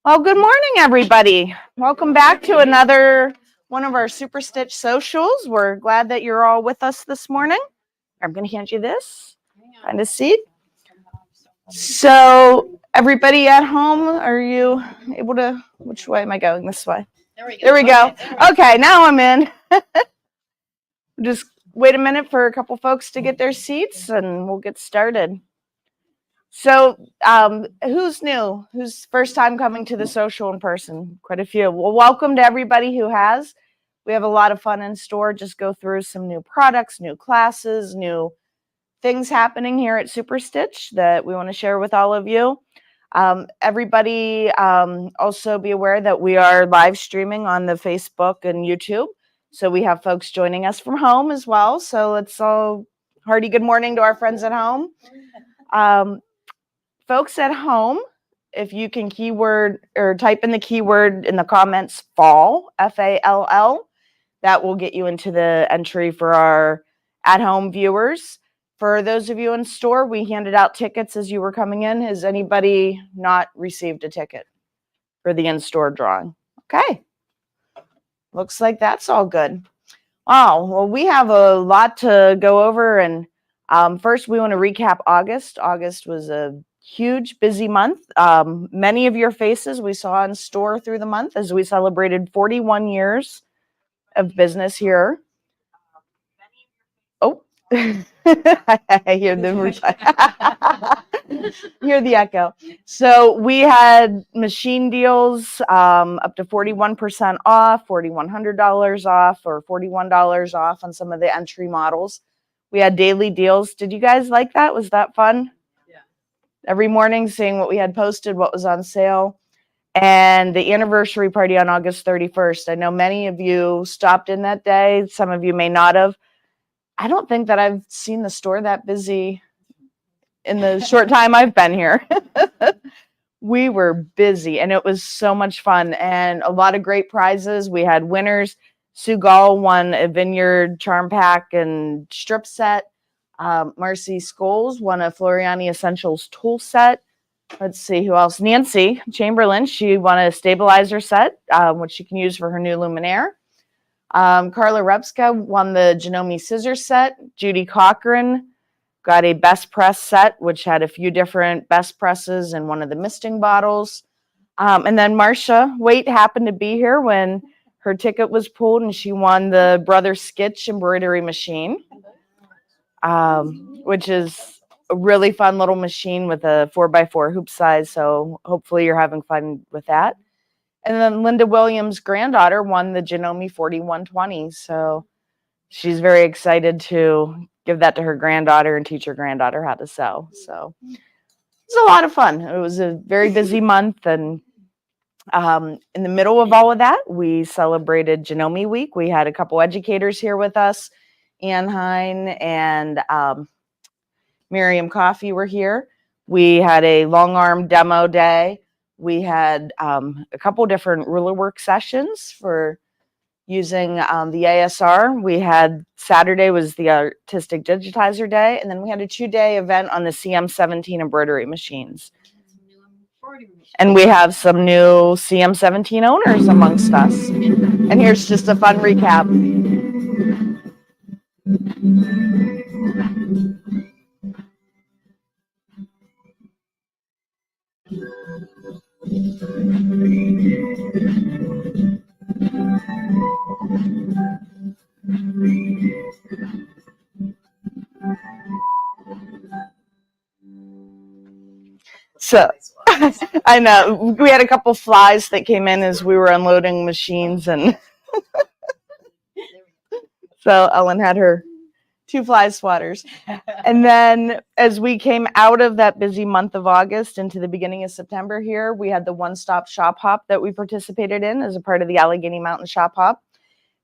Well, good morning, everybody. Welcome back to another one of our Super Stitch socials. We're glad that you're all with us this morning. I'm going to hand you this. Find a seat. So, everybody at home, are you able to? Which way am I going? This way. There we go. Okay, now I'm in. Just wait a minute for a couple folks to get their seats, and we'll get started. So, who's new? Who's first time coming to the social in person? Quite a few. Well, welcome to everybody who has. We have a lot of fun in store. Just go through some new products, new classes, new things happening here at Super Stitch that we want to share with all of you. Everybody also be aware that we are live streaming on the Facebook and YouTube. So we have folks joining us from home as well. So let's all hearty good morning to our friends at home. Folks at home, if you can keyword or type in the keyword in the comments fall, F-A-L-L, that will get you into the entry for our at-home viewers. For those of you in store, we handed out tickets as you were coming in. Has anybody not received a ticket for the in-store drawing? Okay. Looks like that's all good. Wow, well, we have a lot to go over. And first, we want to recap August. August was a huge, busy month. Many of your faces we saw in store through the month as we celebrated 41 years of business here. Oh, I hear hear the echo. So we had machine deals up to 41% off, $4,100 off, or $41 off on some of the entry models. We had daily deals. Did you guys like that? Was that fun? Yeah. Every morning seeing what we had posted, what was on sale. And the anniversary party on August 31st. I know many of you stopped in that day. Some of you may not have. I don't think that I've seen the store that busy in the short time I've been here. We were busy and it was so much fun and a lot of great prizes. We had winners. Sue Gall won a Vineyard Charm Pack and strip set. Marcy Scholes won a Floriani Essentials tool set. Let's see who else. Nancy Chamberlain, she won a stabilizer set, which she can use for her new Luminaire. Carla Repska won the Janome scissors set. Judy Cochran got a best press set, which had a few different best presses and one of the misting bottles. And then Marcia Waite happened to be here when her ticket was pulled and she won the Brother Skitch embroidery machine, which is a really fun little machine with a 4x4 hoop size. So hopefully you're having fun with that. And then Linda Williams' granddaughter won the Janome 4120. So she's very excited to give that to her granddaughter and teach her granddaughter how to sew. So it was a lot of fun. It was a very busy month. And in the middle of all of that, we celebrated Janome Week. We had a couple educators here with us. Ann Hine and Miriam Coffey were here. We had a long arm demo day. We had a couple different ruler work sessions for using the ASR. We had Saturday was the Artistic Digitizer Day, and then we had a 2-day event on the CM17 embroidery machines. And we have some new CM17 owners amongst us. And here's just a fun recap. So I know we had a couple flies that came in as we were unloading machines, and so Ellen had her 2 fly swatters. And then as we came out of that busy month of August into the beginning of September here, we had the one-stop shop hop that we participated in as a part of the Allegheny Mountain Shop Hop.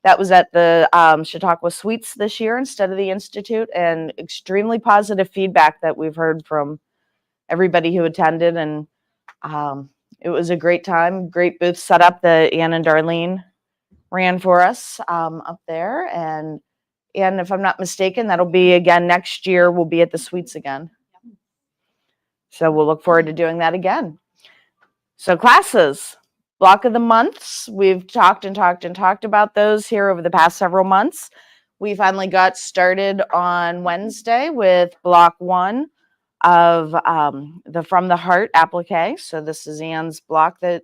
That was at the Chautauqua Suites this year instead of the Institute, and extremely positive feedback that we've heard from everybody who attended. And it was a great time, great booth set up that Ann and Darlene ran for us up there. And if I'm not mistaken, that'll be again next year. We'll be at the Suites again. So we'll look forward to doing that again. So classes, block of the months. We've talked about those here over the past several months. We finally got started on Wednesday with block 1 of the From the Heart applique. So this is Anne's block that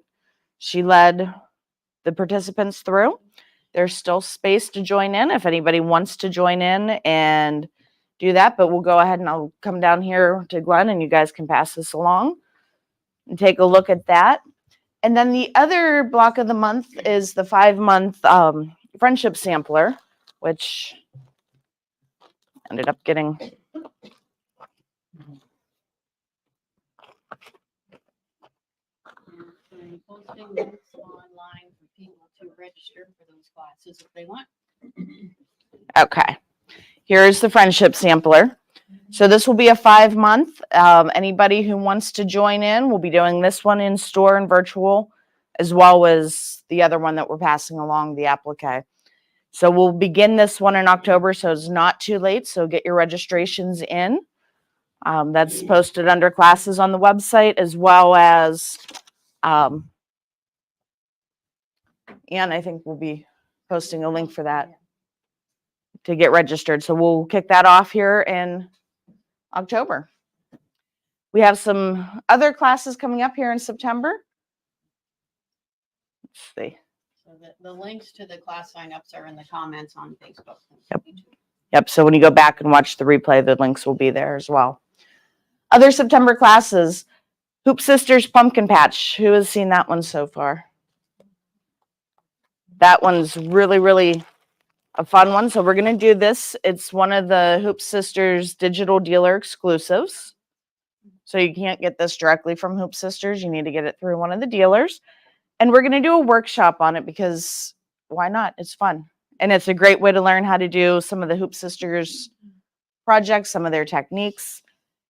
she led the participants through. There's still space to join in if anybody wants to join in and do that, but we'll go ahead and I'll come down here to Glenn and you guys can pass this along and take a look at that. And then the other block of the month is the 5-month friendship sampler, which ended up getting posting this online for people to register for those classes if they want. okay. Here's the friendship sampler. So this will be a 5-month. Anybody who wants to join in, we'll be doing this one in store and virtual, as well as the other one that we're passing along, the applique. So we'll begin this one in October, so it's not too late. So get your registrations in. That's posted under classes on the website, as well as, and I think we'll be posting a link for that to get registered. So we'll kick that off here in October. We have some other classes coming up here in September. Let's see. So the links to the class signups are in the comments on Facebook. Yep. So when you go back and watch the replay, the links will be there as well. Other September classes, Hoop Sisters Pumpkin Patch. Who has seen that one so far? That one's really, really a fun one. So we're going to do this. It's one of the Hoop Sisters digital dealer exclusives. So you can't get this directly from Hoop Sisters. You need to get it through one of the dealers. And we're going to do a workshop on it because why not? It's fun. And it's a great way to learn how to do some of the Hoop Sisters projects, some of their techniques.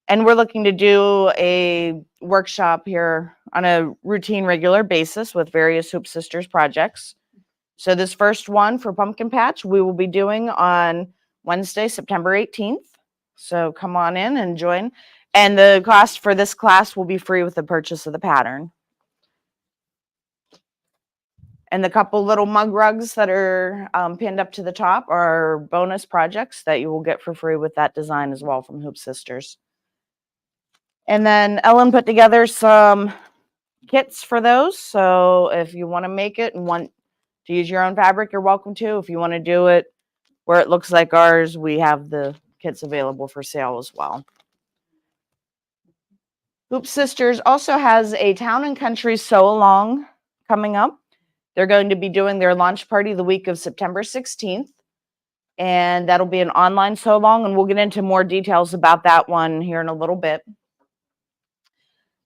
And we're looking to do a workshop here on a routine, regular basis with various Hoop Sisters projects. So this first one for Pumpkin Patch, we will be doing on Wednesday, September 18th. So come on in and join. And the cost for this class will be free with the purchase of the pattern. And the couple little mug rugs that are pinned up to the top are bonus projects that you will get for free with that design as well from Hoop Sisters. And then Ellen put together some kits for those. So if you want to make it and want to use your own fabric, you're welcome to. If you want to do it where it looks like ours, we have the kits available for sale as well. Hoop Sisters also has a Town and Country sew-along coming up. They're going to be doing their launch party the week of September 16th. And that'll be an online sew-along, and we'll get into more details about that one here in a little bit.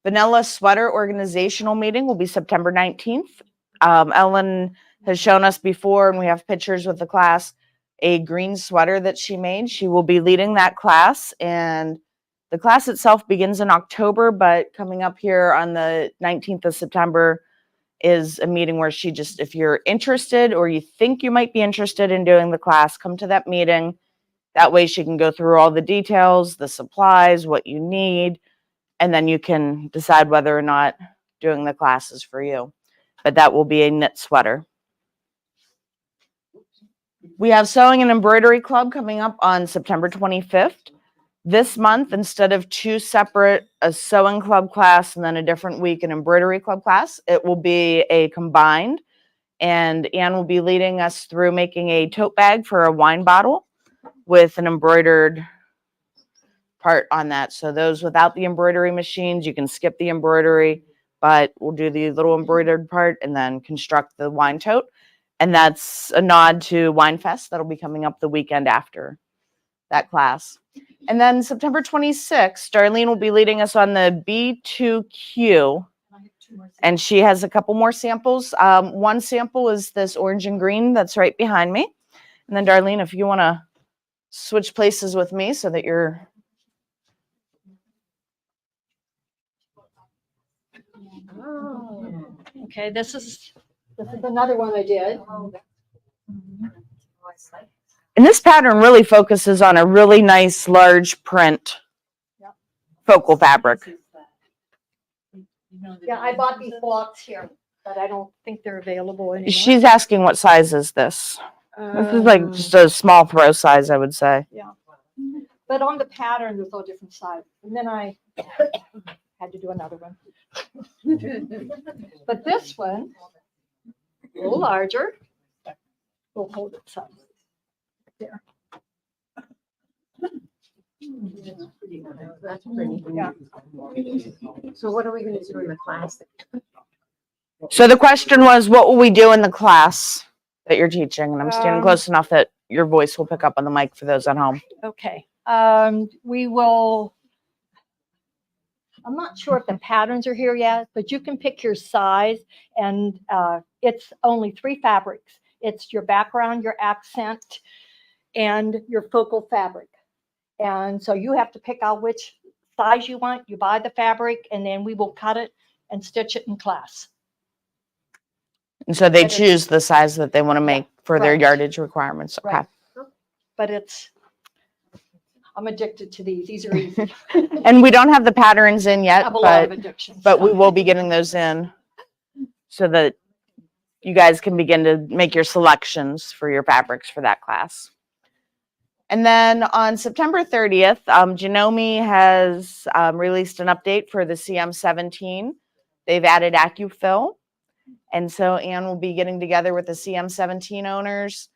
Vanilla Sweater organizational meeting will be September 19th. Ellen has shown us before, and we have pictures with the class, a green sweater that she made. She will be leading that class, and the class itself begins in October, but coming up here on the 19th of September is a meeting where she just, if you're interested or you think you might be interested in doing the class, come to that meeting. That way she can go through all the details, the supplies, what you need, and then you can decide whether or not doing the class is for you. But that will be a knit sweater. We have Sewing and Embroidery Club coming up on September 25th. This month, instead of 2 separate, a sewing club class and then a different week an embroidery club class, it will be a combined. And Anne will be leading us through making a tote bag for a wine bottle with an embroidered part on that. So those without the embroidery machines, you can skip the embroidery, but we'll do the little embroidered part and then construct the wine tote. And that's a nod to Wine Fest. That'll be coming up the weekend after that class. And then September 26th, Darlene will be leading us on the B2Q, and she has a couple more samples. One sample is this orange and green that's right behind me. And then Darlene, if you want to switch places with me so that you're... Oh, okay, this is another one I did. And this pattern really focuses on a really nice large print focal fabric. know the Yeah, I bought these dimensions of blocks here, but I don't think they're available anymore. She's asking what size is this? This is like just a small throw size, I would say. But on the pattern, there's all different sizes. And then I had to do another one. But this one, a little larger, will hold its size. There. That's pretty. Yeah. So what are we gonna do in the class? So the question was, what will we do in the class that you're teaching? And I'm standing close enough that your voice will pick up on the mic for those at home. Okay, we will, I'm not sure if the patterns are here yet, but you can pick your size and it's only 3 fabrics. It's your background, your accent, and your focal fabric. And so you have to pick out which size you want. You buy the fabric and then we will cut it and stitch it in class. And so they But it's- choose the size that they want to make for their right. yardage requirements. Okay. Right. But I'm addicted to these. These are easy. And we don't have the patterns in I yet, have a lot of but addictions. we will be getting those in so that you guys can begin to make your selections for your fabrics for that class. And then on September 30th, Janome has released an update for the CM17. They've added AccuFill. And so Anne will be getting together with the CM17 owners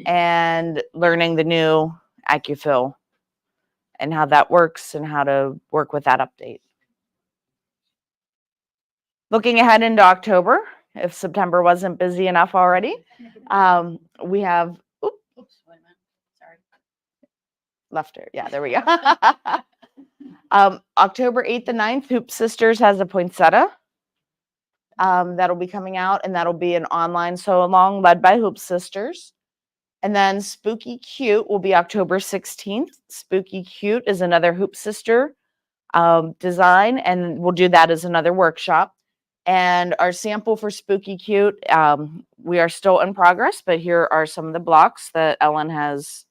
and learning the new AccuFill and how that works and how to work with that update. Looking ahead into October, if September wasn't busy enough already, we have Oops, wait a minute. Sorry. left her. Yeah, there we go. October 8th and 9th, Hoop Sisters has a poinsettia. That'll be coming out, and that'll be an online sew along led by Hoop Sisters. And then Spooky Cute will be October 16th. Spooky Cute is another Hoop Sister design, and we'll do that as another workshop. And our sample for Spooky Cute, we are still in progress, but here are some of the blocks that Ellen has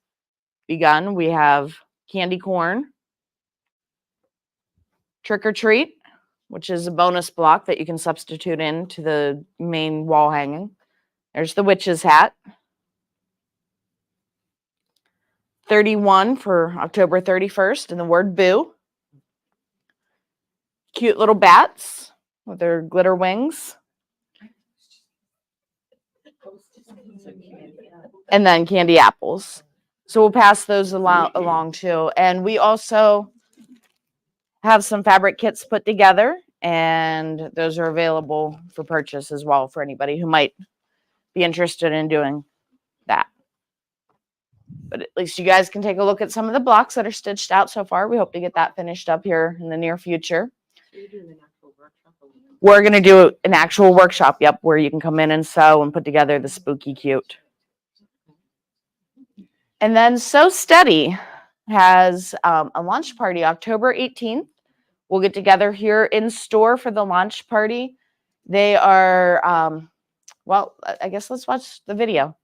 begun. We have Candy Corn, Trick or Treat, which is a bonus block that you can substitute into the main wall hanging. There's the Witch's Hat. 31 for October 31st, and the word Boo. Cute little bats with their glitter wings. And then candy apples. So we'll pass those along too. And we also have some fabric kits put together, and those are available for purchase as well for anybody who might be interested in doing that. But at least you guys can take a look at some of the blocks that are stitched out so far. We hope to get that finished up here in the near future. You're doing an actual workshop. We're going to do an actual workshop, yep, where you can come in and sew and put together the Spooky Cute. And then Sew Steady has a launch party October 18th. We'll get together here in store for the launch party. They are, well, I guess let's watch the video.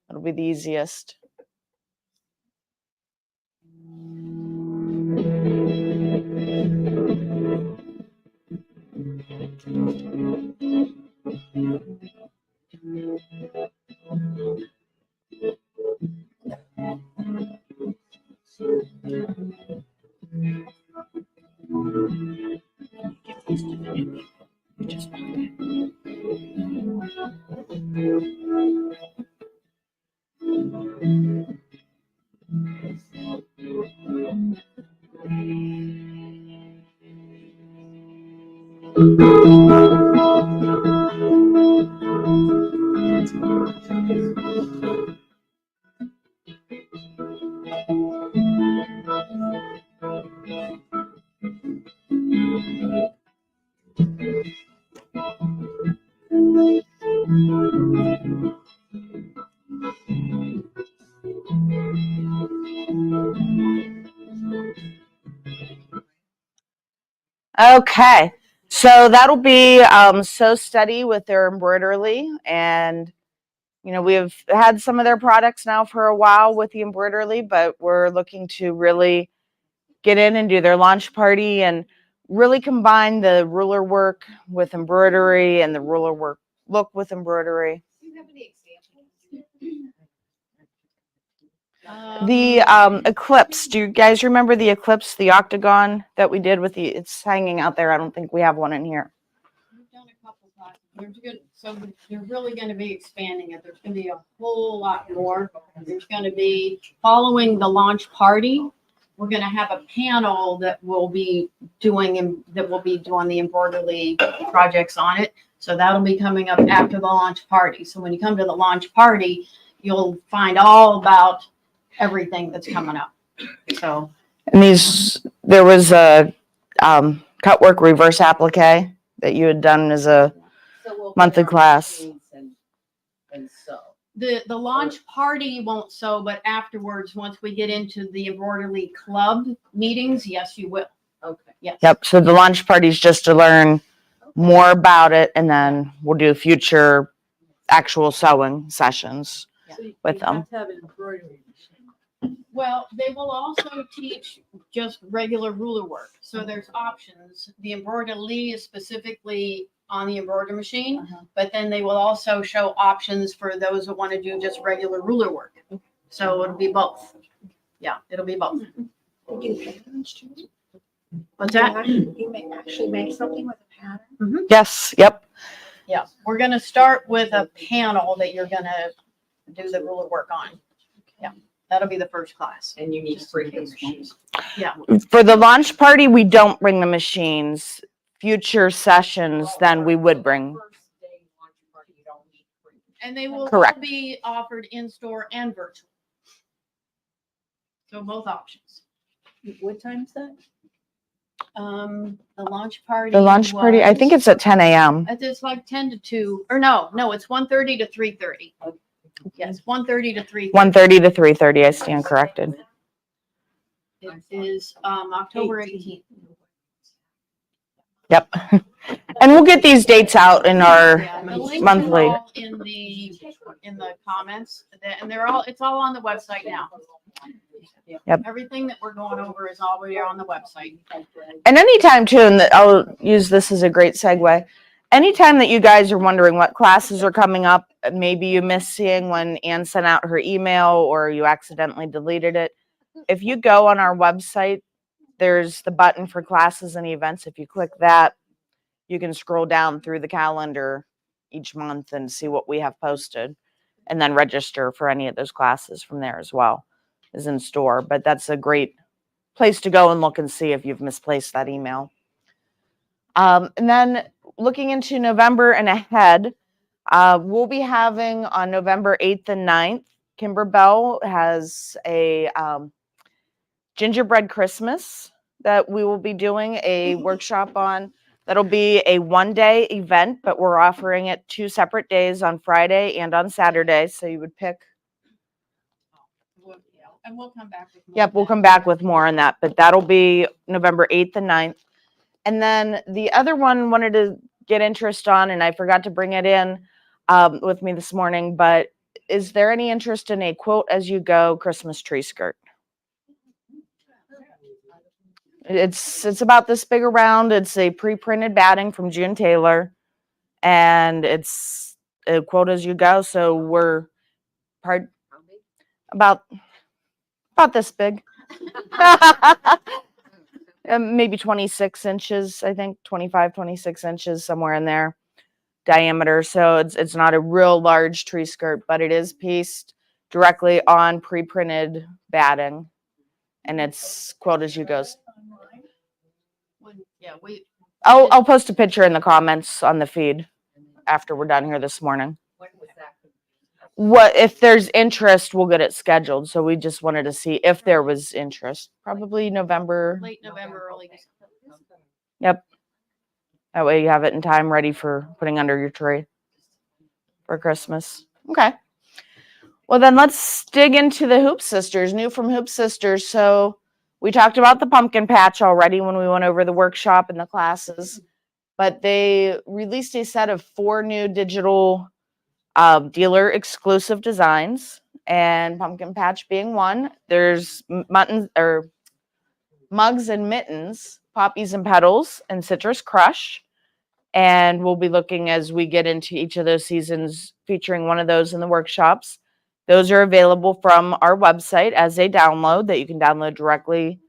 It'll be the easiest. Okay, so that'll be Sew Steady with their embroidery, and you know, we've had some of their products now for a while with the embroidery, but we're looking to really get in and do their launch party. And really combine the ruler work with embroidery and the ruler work look with embroidery. Do you have any The examples? eclipse, do you guys remember the eclipse, the octagon that we did with the, it's hanging out there. I don't think we have one in here. We've done a couple classes. There's good, so they're really gonna be expanding it. There's gonna be a whole lot more. There's gonna be, following the launch party, we're gonna have a panel that will be doing, the embroidery projects on it. So that'll be coming up after the launch party. So when you come to the launch party, you'll find all about everything that's coming up. So And these, there was a cutwork reverse applique that you had done as a monthly class. And so. the launch party won't sew, but afterwards, once we get into the embroidery club meetings, yes, you will. Okay. Yes. Yep. So the launch party is just to learn more about it, and then we'll do future actual sewing sessions with them. Well, they will also teach just regular ruler work. So there's options. The embroidery is specifically on the embroidery machine, but then they will also show options for those who want to do just regular ruler work. So it'll be both. Yeah, it'll be both. What's that? You may actually make something with a pattern? Yes. Yep. Yeah, we're gonna start with a panel that you're gonna do the ruler work on. Yeah, that'll be the first class. And you need to bring the machines. For the launch party, we don't bring the machines. Future sessions, then we would bring. And they will all Correct. be offered in-store and virtual. So both options. What time's that? The launch party. The launch party, I think it's at 10 a.m. It's like 10 to 2, or no, it's 1:30 to 3:30. Yes, 1:30 to 3:30. 1:30 to 3:30. I stand corrected. It is, October 18th. Yep. And we'll get these dates out in our Yeah, the links are monthly. all in the comments, and it's all on the website now. Yep. Everything that we're going over is already on the website. And anytime too, and I'll use this as a great segue. Anytime that you guys are wondering what classes are coming up, maybe you missed seeing when Ann sent out her email or you accidentally deleted it. If you go on our website, there's the button for classes and events. If you click that, you can scroll down through the calendar each month and see what we have posted, and then register for any of those classes from there as well, is in store. But that's a great place to go and look and see if you've misplaced that email. And then looking into November and ahead, we'll be having on November 8th and 9th, Kimber Bell has a gingerbread Christmas that we will be doing a workshop on. That'll be a one-day event, but we're offering it 2 separate days on Friday and on Saturday. So you would pick. And we'll come back with more. Yep, we'll come back with more on that, but that'll be November 8th and 9th. And then the other one wanted to get interest on, and I forgot to bring it in with me this morning, but is there any interest in a quote as you go Christmas tree skirt? It's about this big around. It's a pre-printed batting from June Taylor, and it's a quote as you go. So we're about this big. Maybe 26 inches, I think 25, 26 inches, somewhere in there diameter. So it's not a real large tree skirt, but it is pieced directly on pre-printed batting, and it's quote as you go. Yeah, I'll post a picture in the comments on the feed after we're done here this morning. When was that? What if there's interest, we'll get it scheduled. So we just wanted to see if there was interest. Probably November. late November, early December. Yep. That way you have it in time ready for putting under your tree for Christmas. Okay. Well, then let's dig into the Hoop Sisters, new from Hoop Sisters. So we talked about the pumpkin patch already when we went over the workshop and the classes, but they released a set of 4 new digital dealer exclusive designs, and pumpkin patch being one. There's mugs and mittens Poppies and Petals, and Citrus Crush. And we'll be looking as we get into each of those seasons, featuring one of those in the workshops. Those are available from our website as a download that you can download directly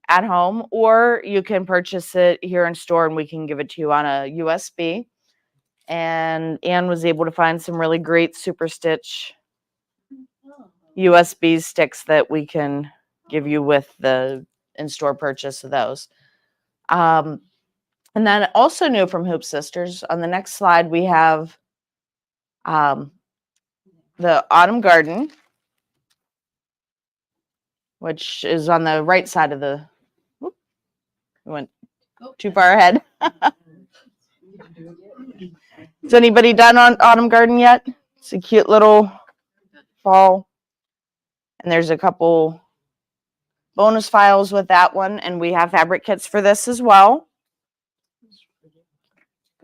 at home, or you can purchase it here in store and we can give it to you on a USB. And Anne was able to find some really great Super Stitch USB sticks that we can give you with the in-store purchase of those. And then also new from Hoop Sisters, on the next slide, we have the Autumn Garden, which is on the right side of the, whoop, we went too far ahead. Has anybody done on Autumn Garden yet? It's a cute little fall. And there's a couple bonus files with that one, and we have fabric kits for this as well.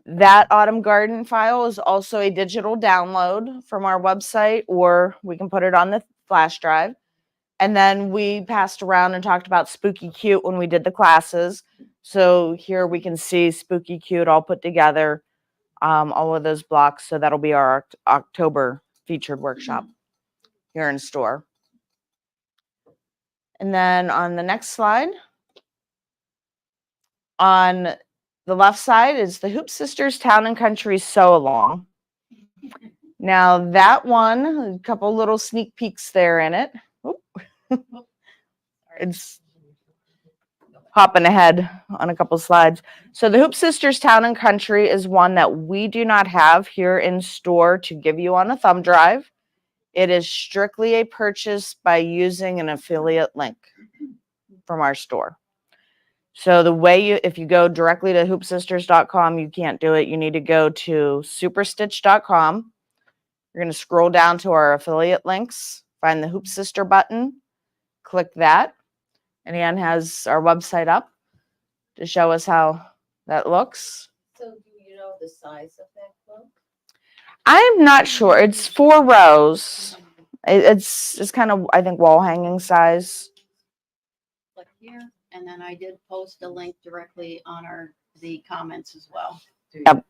That Autumn Garden file is also a digital download from our website, or we can put it on the flash drive. And then we passed around and talked about Spooky Cute when we did the classes. So here we can see Spooky Cute all put together, all of those blocks. So that'll be our October featured workshop here in store. And then on the next slide, on the left side is the Hoop Sisters Town and Country Sew Along. Now that one, a couple little sneak peeks there in it. Oop. It's hopping ahead on a couple slides. So the Hoop Sisters Town and Country is one that we do not have here in store to give you on a thumb drive. It is strictly a purchase by using an affiliate link from our store. So the way if you go directly to hoopsisters.com, you can't do it. You need to go to superstitch.com. You're going to scroll down to our affiliate links, find the Hoop Sister button, click that. And Anne has our website up to show us how that looks. So do you know the size of that book? I'm not sure. It's 4 rows. It's kind of, I think, wall hanging size. Click here, and then I did post a link directly on the comments as well. Yep.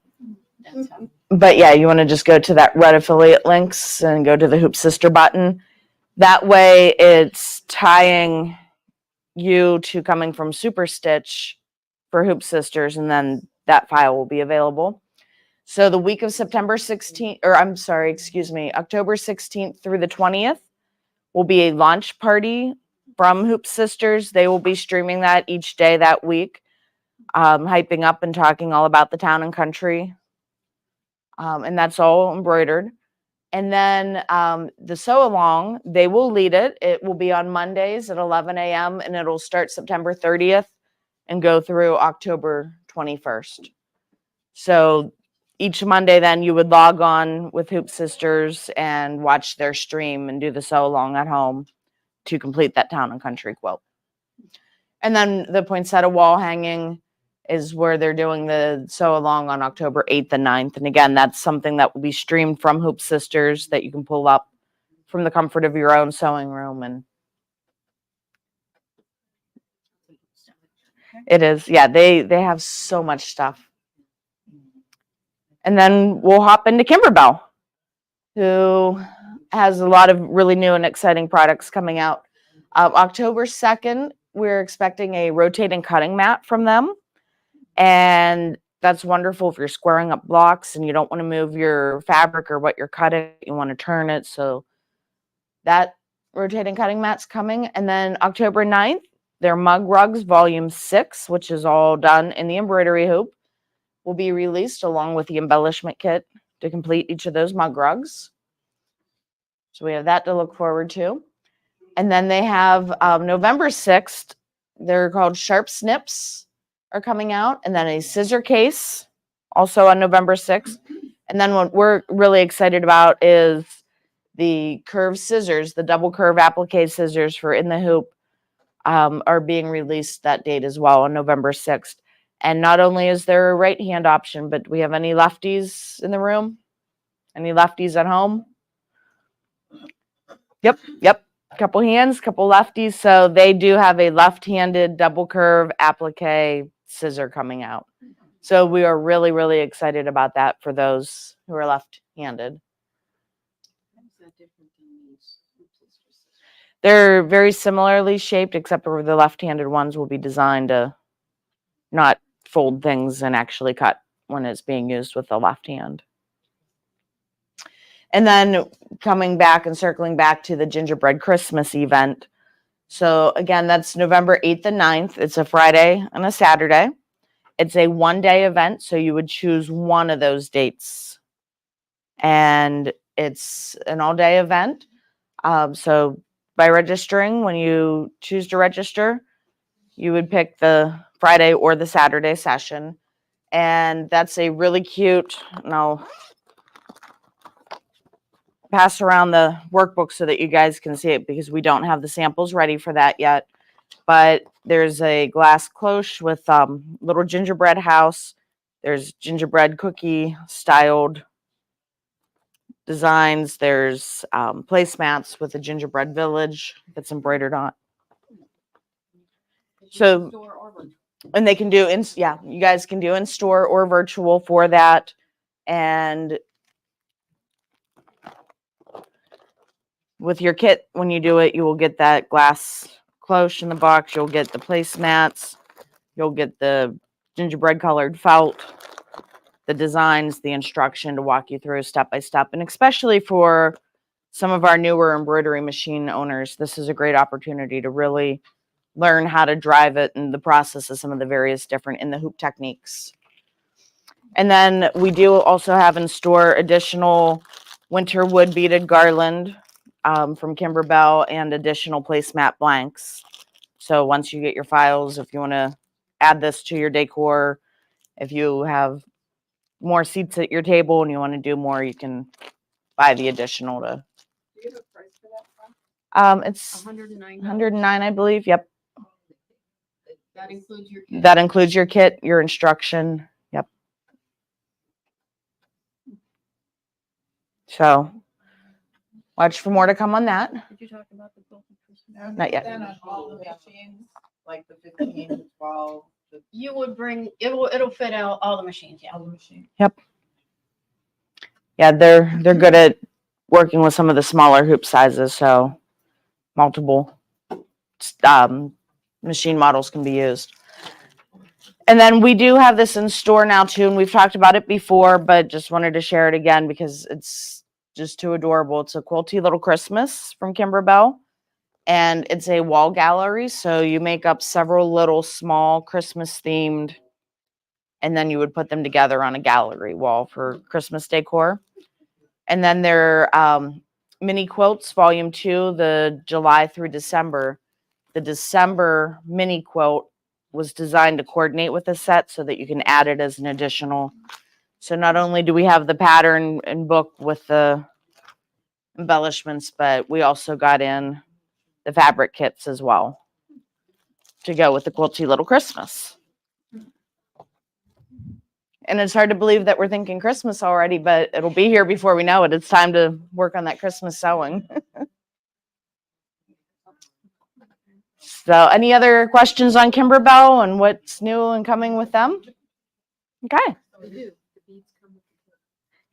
That's how. But yeah, you want to just go to that red affiliate links and go to the Hoop Sister button. That way it's tying you to coming from Super Stitch for Hoop Sisters, and then that file will be available. So the week of October 16th through the 20th will be a launch party from Hoop Sisters. They will be streaming that each day that week, hyping up and talking all about the town and country. And that's all embroidered. And then the sew along, they will lead it. It will be on Mondays at 11 a.m. and it'll start September 30th and go through October 21st. So each Monday then you would log on with Hoop Sisters and watch their stream and do the sew along at home to complete that town and country quilt. And then the poinsettia wall hanging is where they're doing the sew along on October 8th and 9th. And again, that's something that will be streamed from Hoop Sisters that you can pull up from the comfort of your own sewing room. And it is, yeah, they have so much stuff. And then we'll hop into Kimberbell, who has a lot of really new and exciting products coming out. October 2nd, we're expecting a rotating cutting mat from them. And that's wonderful if you're squaring up blocks and you don't want to move your fabric or what you're cutting, you want to turn it. So that rotating cutting mat's coming. And then October 9th, their Mug Rugs Volume 6, which is all done in the embroidery hoop, will be released along with the embellishment kit to complete each of those mug rugs. So we have that to look forward to. And then they have November 6th, they're called Sharp Snips are coming out, and then a scissor case also on November 6th. And then what we're really excited about is the curved scissors, the double curve applique scissors for in the hoop are being released that date as well on November 6th. And not only is there a right hand option, but we have any lefties in the room? Any lefties at home? Yep. couple hands, couple lefties. So they do have a left-handed double curve applique scissor coming out. So we are really, really excited about that for those who are left-handed. They're very similarly shaped, except for the left-handed ones will be designed to not fold things and actually cut when it's being used with the left hand. And then coming back and circling back to the Gingerbread Christmas event. So again, that's November 8th and 9th. It's a Friday and a Saturday. It's a one-day event, so you would choose one of those dates. And it's an all-day event. So by registering, when you choose to register, you would pick the Friday or the Saturday session. And that's a really cute, and I'll pass around the workbook so that you guys can see it because we don't have the samples ready for that yet. But there's a glass cloche with little gingerbread house. There's gingerbread cookie styled designs. There's placemats with a gingerbread village that's embroidered on. So, and they can do you guys can do in store or virtual for that. And with your kit, when you do it, you will get that glass cloche in the box. You'll get the placemats. You'll get the gingerbread colored felt, the designs, the instruction to walk you through step by step. And especially for some of our newer embroidery machine owners, this is a great opportunity to really learn how to drive it and the process of some of the various different in the hoop techniques. And then we do also have in store additional winter wood beaded garland from Kimberbell and additional placemat blanks. So once you get your files, if you want to add this to your decor, if you have more seats at your table and you want to do more, you can buy the additional to. Do you have a price for that? It's $109. 109, I believe. Yep. That includes your kit. That includes your kit, your instruction. Yep. So watch for more to come on that. Did you talk about the quilted Christmas? Not yet. Then on all the machines, like the 15, 12, You would bring, it'll fit out all the machines, yeah. all the machines. Yeah, they're good at working with some of the smaller hoop sizes, so multiple machine models can be used. And then we do have this in store now too, and we've talked about it before, but just wanted to share it again because it's just too adorable. It's a Quilty Little Christmas from Kimberbell, and it's a wall gallery. So you make up several little small Christmas themed, and then you would put them together on a gallery wall for Christmas decor. And then there mini quilts, volume 2, the July through December. The December mini quilt was designed to coordinate with the set so that you can add it as an additional. So not only do we have the pattern and book with the embellishments, but we also got in the fabric kits as well to go with the Quilty Little Christmas. And it's hard to believe that we're thinking Christmas already, but it'll be here before we know it. It's time to work on that Christmas sewing. So any other questions on Kimberbell and what's new and coming with them? Okay.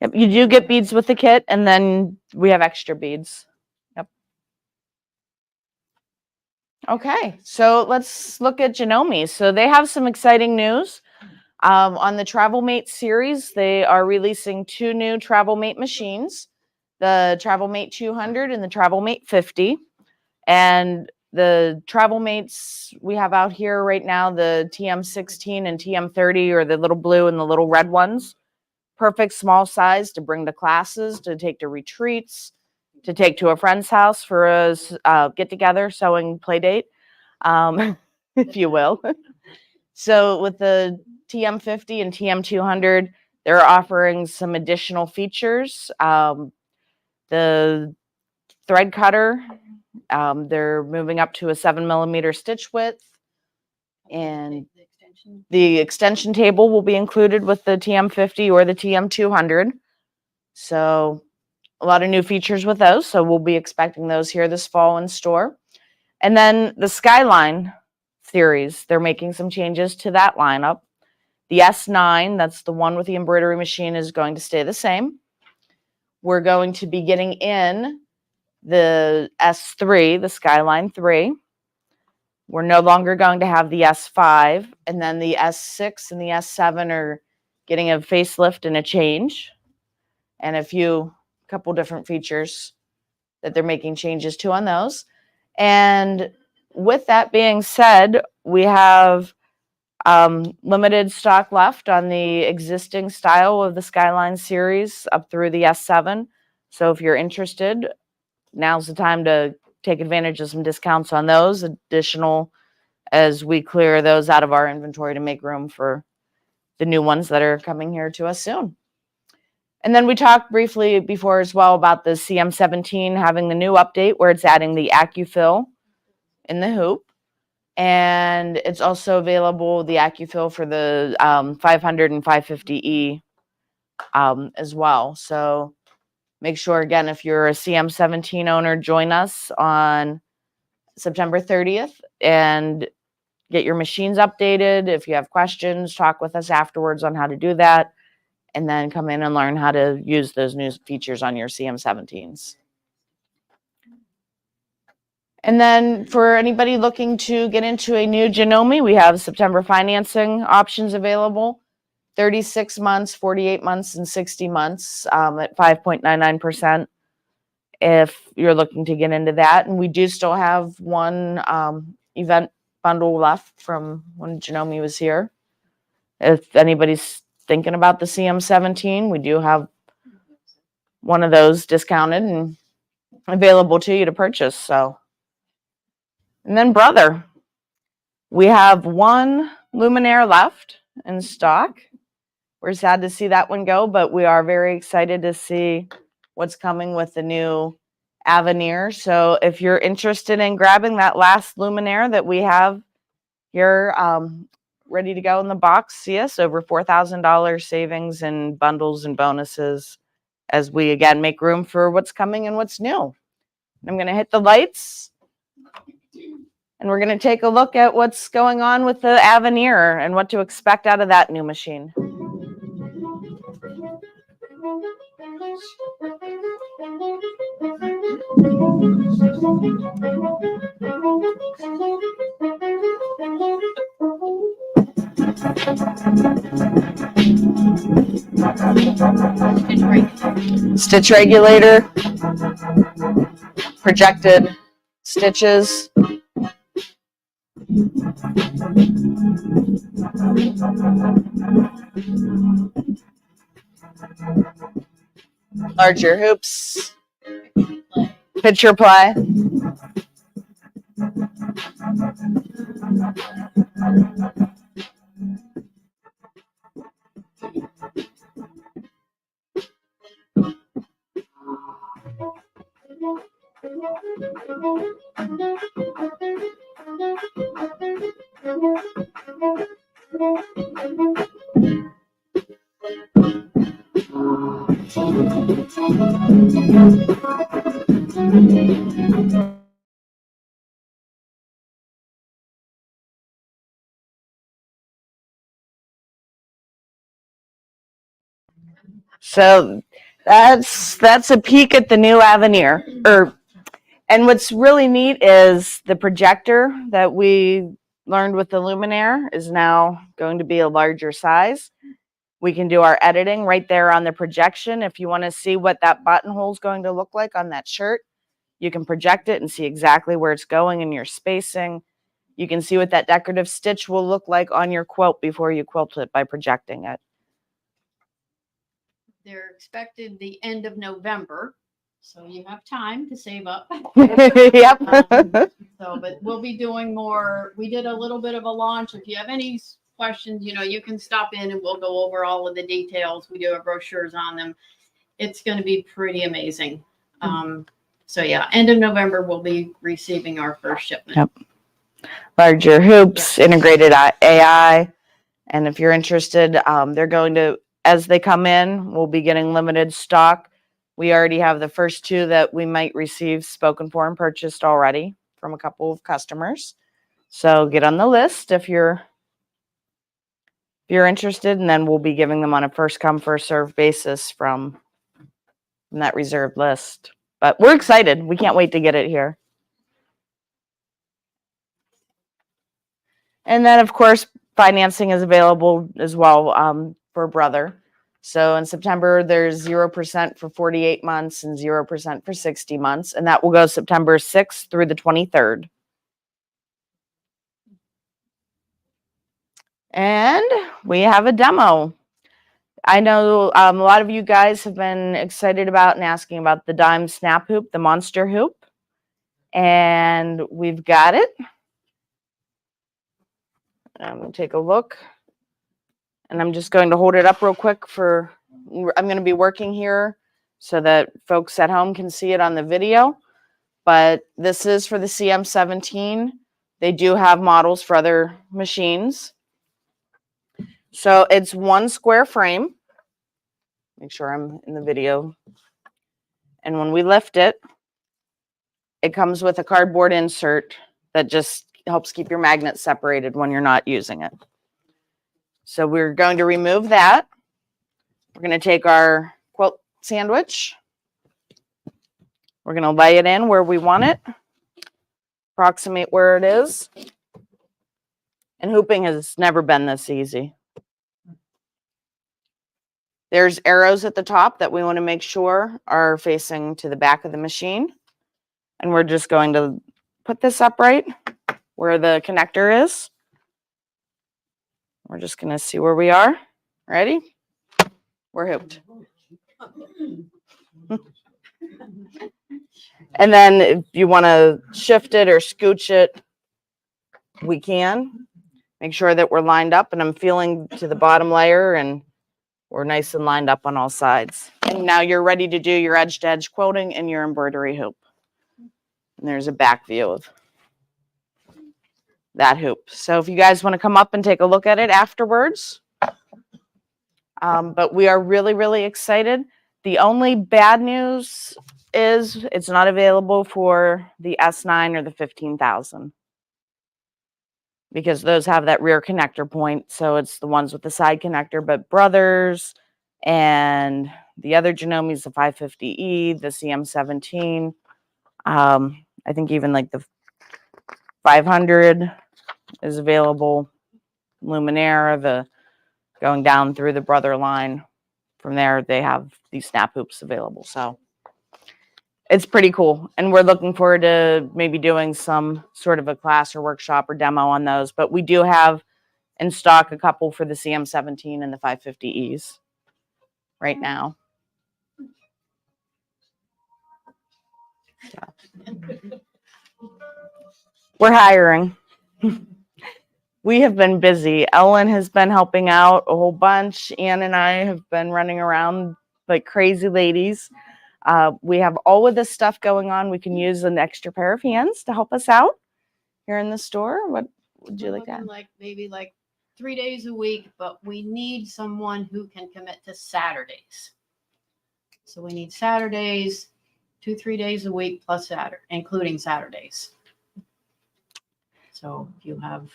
Yep, you do get beads with the kit, and then we have extra beads. Yep. Okay, so let's look at Janome. So they have some exciting news. On the Travel Mate series, they are releasing 2 new Travel Mate machines, the Travel Mate 200 and the Travel Mate 50. And the Travel Mates we have out here right now, the TM16 and TM30, or the little blue and the little red ones. Perfect small size to bring to classes, to take to retreats, to take to a friend's house for a get-together sewing play date, if you will. So with the TM50 and TM200, they're offering some additional features. The thread cutter, they're moving up to a 7mm stitch width, and the extension table will be included with the TM50 or the TM200. So a lot of new features with those. So we'll be expecting those here this fall in store. And then the Skyline series, they're making some changes to that lineup. The S9, that's the one with the embroidery machine, is going to stay the same. We're going to be getting in the S3, the Skyline 3. We're no longer going to have the S5, and then the S6 and the S7 are getting a facelift and a change, and a couple different features that they're making changes to on those. And with that being said, we have limited stock left on the existing style of the Skyline series up through the S7. So if you're interested, now's the time to take advantage of some discounts on those additional as we clear those out of our inventory to make room for the new ones that are coming here to us soon. And then we talked briefly before as well about the CM17 having the new update where it's adding the AccuFill in the hoop. And it's also available, the AccuFill, for the 500 and 550E as well. So make sure, again, if you're a CM17 owner, join us on September 30th and get your machines updated. If you have questions, talk with us afterwards on how to do that. And then come in and learn how to use those new features on your CM17s. And then for anybody looking to get into a new Janome, we have September financing options available. 36 months, 48 months, and 60 months at 5.99% if you're looking to get into that. And we do still have one event bundle left from when Janome was here. If anybody's thinking about the CM17, we do have one of those discounted and available to you to purchase. So, and then Brother, we have one Luminaire left in stock. We're sad to see that one go, but we are very excited to see what's coming with the new Avenir. So if you're interested in grabbing that last Luminaire that we have here ready to go in the box, see us, over $4,000 savings in bundles and bonuses as we again make room for what's coming and what's new. I'm going to hit the lights and we're going to take a look at what's going on with the Avenir and what to expect out of that new machine. Stitch regulator, projected stitches. Larger hoops, picture ply. So that's a peek at the new Avenir. And what's really neat is the projector that we learned with the Luminaire is now going to be a larger size. We can do our editing right there on the projection. If you want to see what that buttonhole is going to look like on that shirt, you can project it and see exactly where it's going in your spacing. You can see what that decorative stitch will look like on your quilt before you quilt it by projecting it. They're expected the end of November, so you have time to save up. Yep. But we'll be doing more. We did a little bit of a launch. If you have any questions, you can stop in and we'll go over all of the details. We do have brochures on them. It's going to be pretty amazing. So yeah, end of November, we'll be receiving our first shipment. Yep. Larger hoops, integrated AI. And if you're interested, they're going to, as they come in, we'll be getting limited stock. We already have the first 2 that we might receive spoken for and purchased already from a couple of customers. So get on the list if you're interested, and then we'll be giving them on a first come, first served basis from that reserved list. But we're excited. We can't wait to get it here. And then, of course, financing is available as well for Brother. So in September, there's 0% for 48 months and 0% for 60 months. And that will go September 6th through the 23rd. And we have a demo. I know a lot of you guys have been excited about and asking about the Dime Snap Hoop, the Monster Hoop. And we've got it. I'm going to take a look. And I'm just going to hold it up real quick I'm going to be working here so that folks at home can see it on the video. But this is for the CM17. They do have models for other machines. So it's 1 square frame. Make sure I'm in the video. And when we lift it, it comes with a cardboard insert that just helps keep your magnets separated when you're not using it. So we're going to remove that. We're going to take our quilt sandwich. We're going to lay it in where we want it. Approximate where it is. And hooping has never been this easy. There's arrows at the top that we want to make sure are facing to the back of the machine. And we're just going to put this upright where the connector is. We're just going to see where we are. Ready? We're hooped. And then if you want to shift it or scooch it, we can. Make sure that we're lined up, and I'm feeling to the bottom layer, and we're nice and lined up on all sides. And now you're ready to do your edge-to-edge quilting and your embroidery hoop. And there's a back view of that hoop. So if you guys want to come up and take a look at it afterwards. But we are really, really excited. The only bad news is it's not available for the S9 or the 15,000 because those have that rear connector point. So it's the ones with the side connector, but Brothers and the other Janomi's, the 550E, the CM17, I think even like the 500 is available. Luminera, the going down through the Brother line. From there, they have these snap hoops available. So it's pretty cool. And we're looking forward to maybe doing some sort of a class or workshop or demo on those. But we do have in stock a couple for the CM17 and the 550Es right now. So. We're hiring. We have been busy. Ellen has been helping out a whole bunch. Ann and I have been running around like crazy ladies. We have all of this stuff going on. We can use an extra pair of hands to help us out here in the store. What would you like to add? Maybe 3 days a week, but we need someone who can commit to Saturdays. So we need Saturdays, 2-3 days a week plus Saturday, including Saturdays. So if you have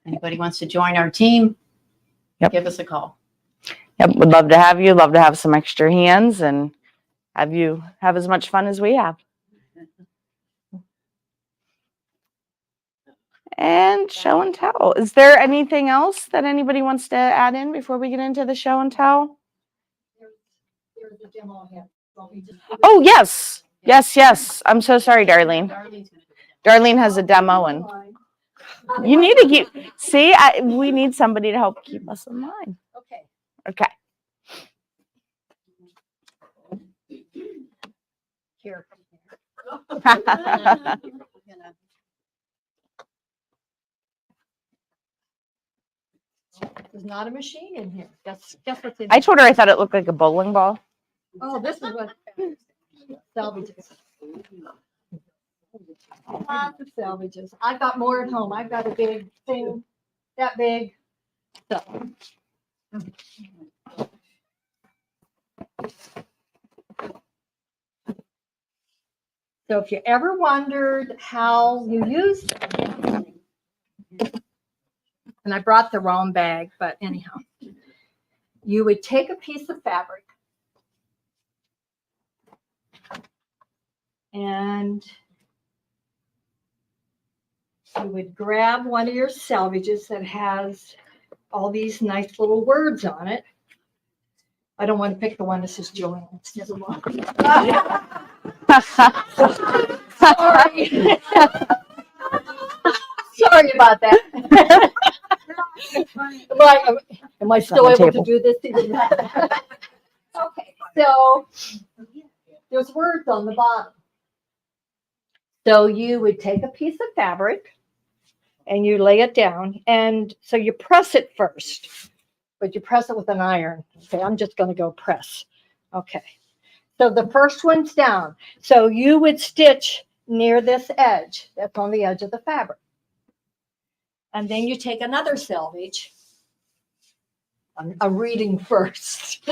anybody wants to join our team, give us a call. Yep, would love to have you. Love to have some extra hands and have you have as much fun as we have. And show and tell. Is there anything else that anybody wants to add in before we get into the show and tell? Oh, yes. Yes. I'm so sorry, Darlene. Darlene has a demo and you need to keep, see, we need somebody to help keep us in line. Okay. Here. There's not a machine in here. Guess what's in I here? told her I thought it looked like a bowling ball. Oh, this is what salvages. Lots of salvages. I've got more at home. I've got a big thing, that big. So. So if you ever wondered how you use them, and I brought the wrong bag, but anyhow, you would take a piece of fabric and you would grab one of your salvages that has all these nice little words on it. I don't want to pick the one that says Joanne. It's never mind. Sorry. Sorry about that. Like, am I still on the able to table. do this? Even? Okay, so there's words on the bottom. So you would take a piece of fabric and you lay it down. And so you press it first, but you press it with an iron. Okay, I'm just going to go press. Okay, so the first one's down. So you would stitch near this edge that's on the edge of the fabric. And then you take another selvage. I'm reading first.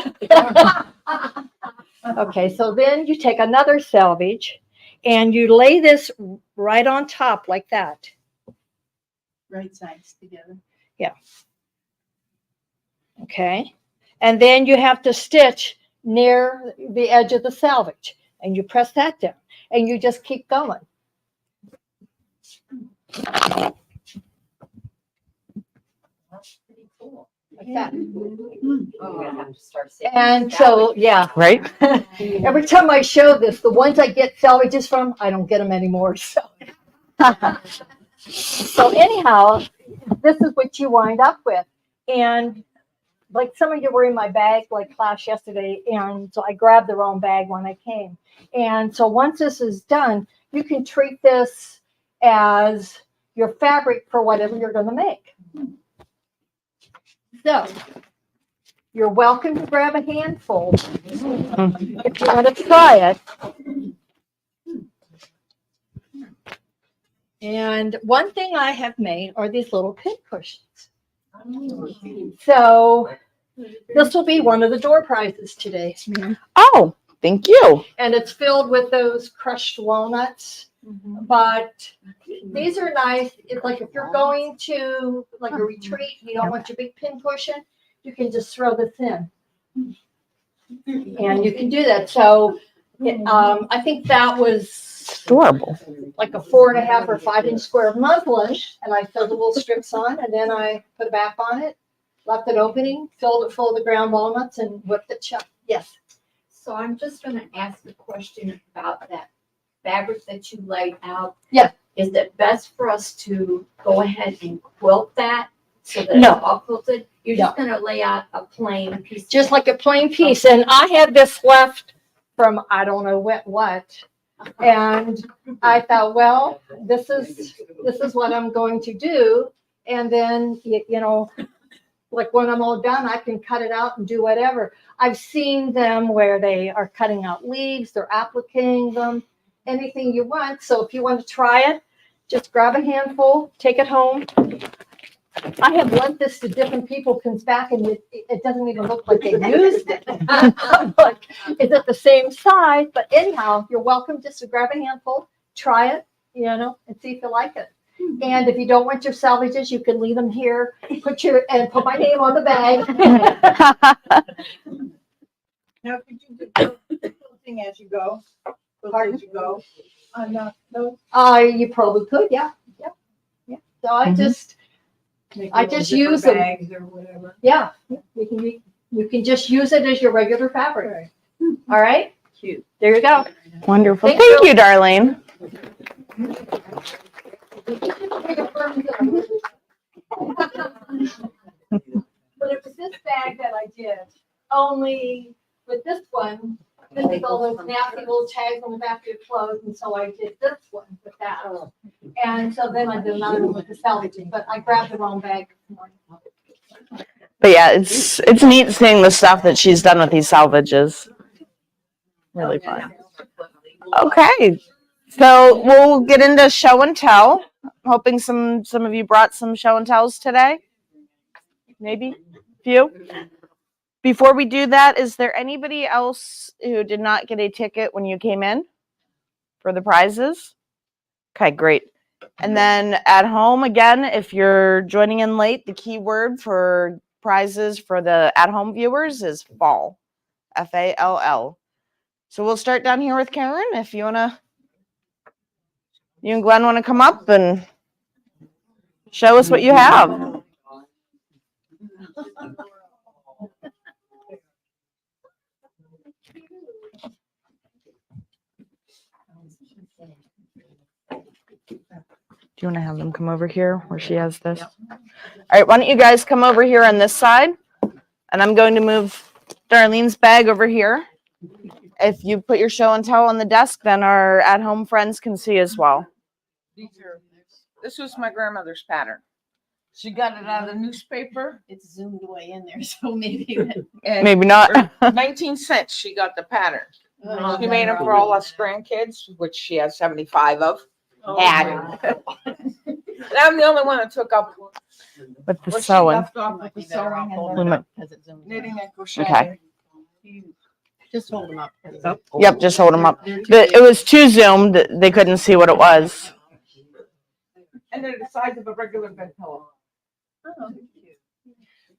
Okay, so then you take another selvage and you lay this right on top like that. Right sides together. Okay, and then you have to stitch near the edge of the selvage and you press that down and you just keep going. That's pretty cool. Like that. Oh, we're gonna have to start saving And that so, yeah, Right? every time I show this, the ones I get salvages from, I don't get them anymore. So, so anyhow, this is what you wind up with. And like some of you were in my bag, like class yesterday, and so I grabbed the wrong bag when I came. And so once this is done, you can treat this as your fabric for whatever you're going to make. So you're welcome to grab a handful if you want to try it. And one thing I have made are these little pin cushions. So this will be one of the door prizes today, ma'am. Oh, thank you. And it's filled with those crushed walnuts. But these are nice. It's like if you're going to like a retreat, you don't want your big pin cushion, you can just throw this in. And you can do that. So I think that was Adorable. like a 4.5 or 5 inch square of muslin, and I sewed the little strips on, and then I put it back on it, left it opening, filled it full of the ground walnuts, and whipped it shut. Yes. So I'm just gonna ask a question about that fabric that you laid out. Yeah. Is it best for us to go ahead and quilt that so that No. it's all quilted? You're just gonna lay out a plain piece. Just like a plain piece, and I had this left from I don't know what, and I thought, well, this is what I'm going to do, and then you know, like when I'm all done, I can cut it out and do whatever. I've seen them where they are cutting out leaves, they're appliquing them, anything you want. So if you want to try it, just grab a handful, take it home. I have lent this to different people since back, and it doesn't even look like they used it. I'm like, is it the same size? But anyhow, you're welcome just to grab a handful, try it, you know, and see if you like it. And if you don't want your salvages, you can leave them here. Put my name on the bag. Now, could you do quilting as you go? Quilt as you go? Those? You probably could, yeah. So I Mhm. just, Make I little just zipper use them. bags or whatever. yeah, you can just use it as your regular fabric. All right, Cute. there you go. Wonderful. Thank Thank you. you, Darlene. But it was this bag that I did, only with this one, this is all those nasty little tags on the back of your clothes, and so I did this one with that. And so then I did another one with the salvaging, but I grabbed the wrong bag this morning. But yeah, it's neat seeing the stuff that she's done with these salvages. Really fun. Okay, so we'll get into show and tell. Hoping some of you brought some show and tells today. Maybe a few. Before we do that, is there anybody else who did not get a ticket when you came in for the prizes? Okay, great. And then at home, again, if you're joining in late, the keyword for prizes for the at-home viewers is fall, F-A-L-L. So we'll start down here with Karen. If you and Glenn want to come up and show us what you have. Do you want to have them come over here where she has this? All right, why don't you guys come over here on this side? And I'm going to move Darlene's bag over here. If you put your show and tell on the desk, then our at-home friends can see as well. This was my grandmother's pattern. She got it out of the newspaper. It's zoomed way in there, so maybe. And Maybe not. for 19 cents, she got the pattern. She made them for all us grandkids, which she has 75 of. Had. I'm the only one that took up With the what she sewing. left off with the sewing and We the might- knitting and crochet. Okay. Just hold them up. Yep, just hold them up. It was too zoomed. They couldn't see what it was. And they're the size of a regular bed pillow.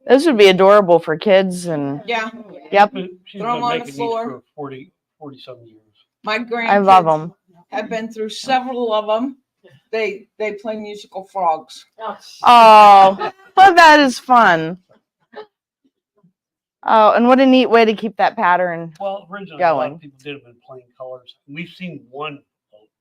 Those would be adorable for kids and Yeah, yep, She's Throw 'em been on the making these floor. for 40-some years. my grandkids I love them. have been through several of them. They play musical frogs. Oh, well, that is fun. Oh, and what a neat way to keep that pattern. Well, originally, a lot Going. of people did them in plain colors. We've seen one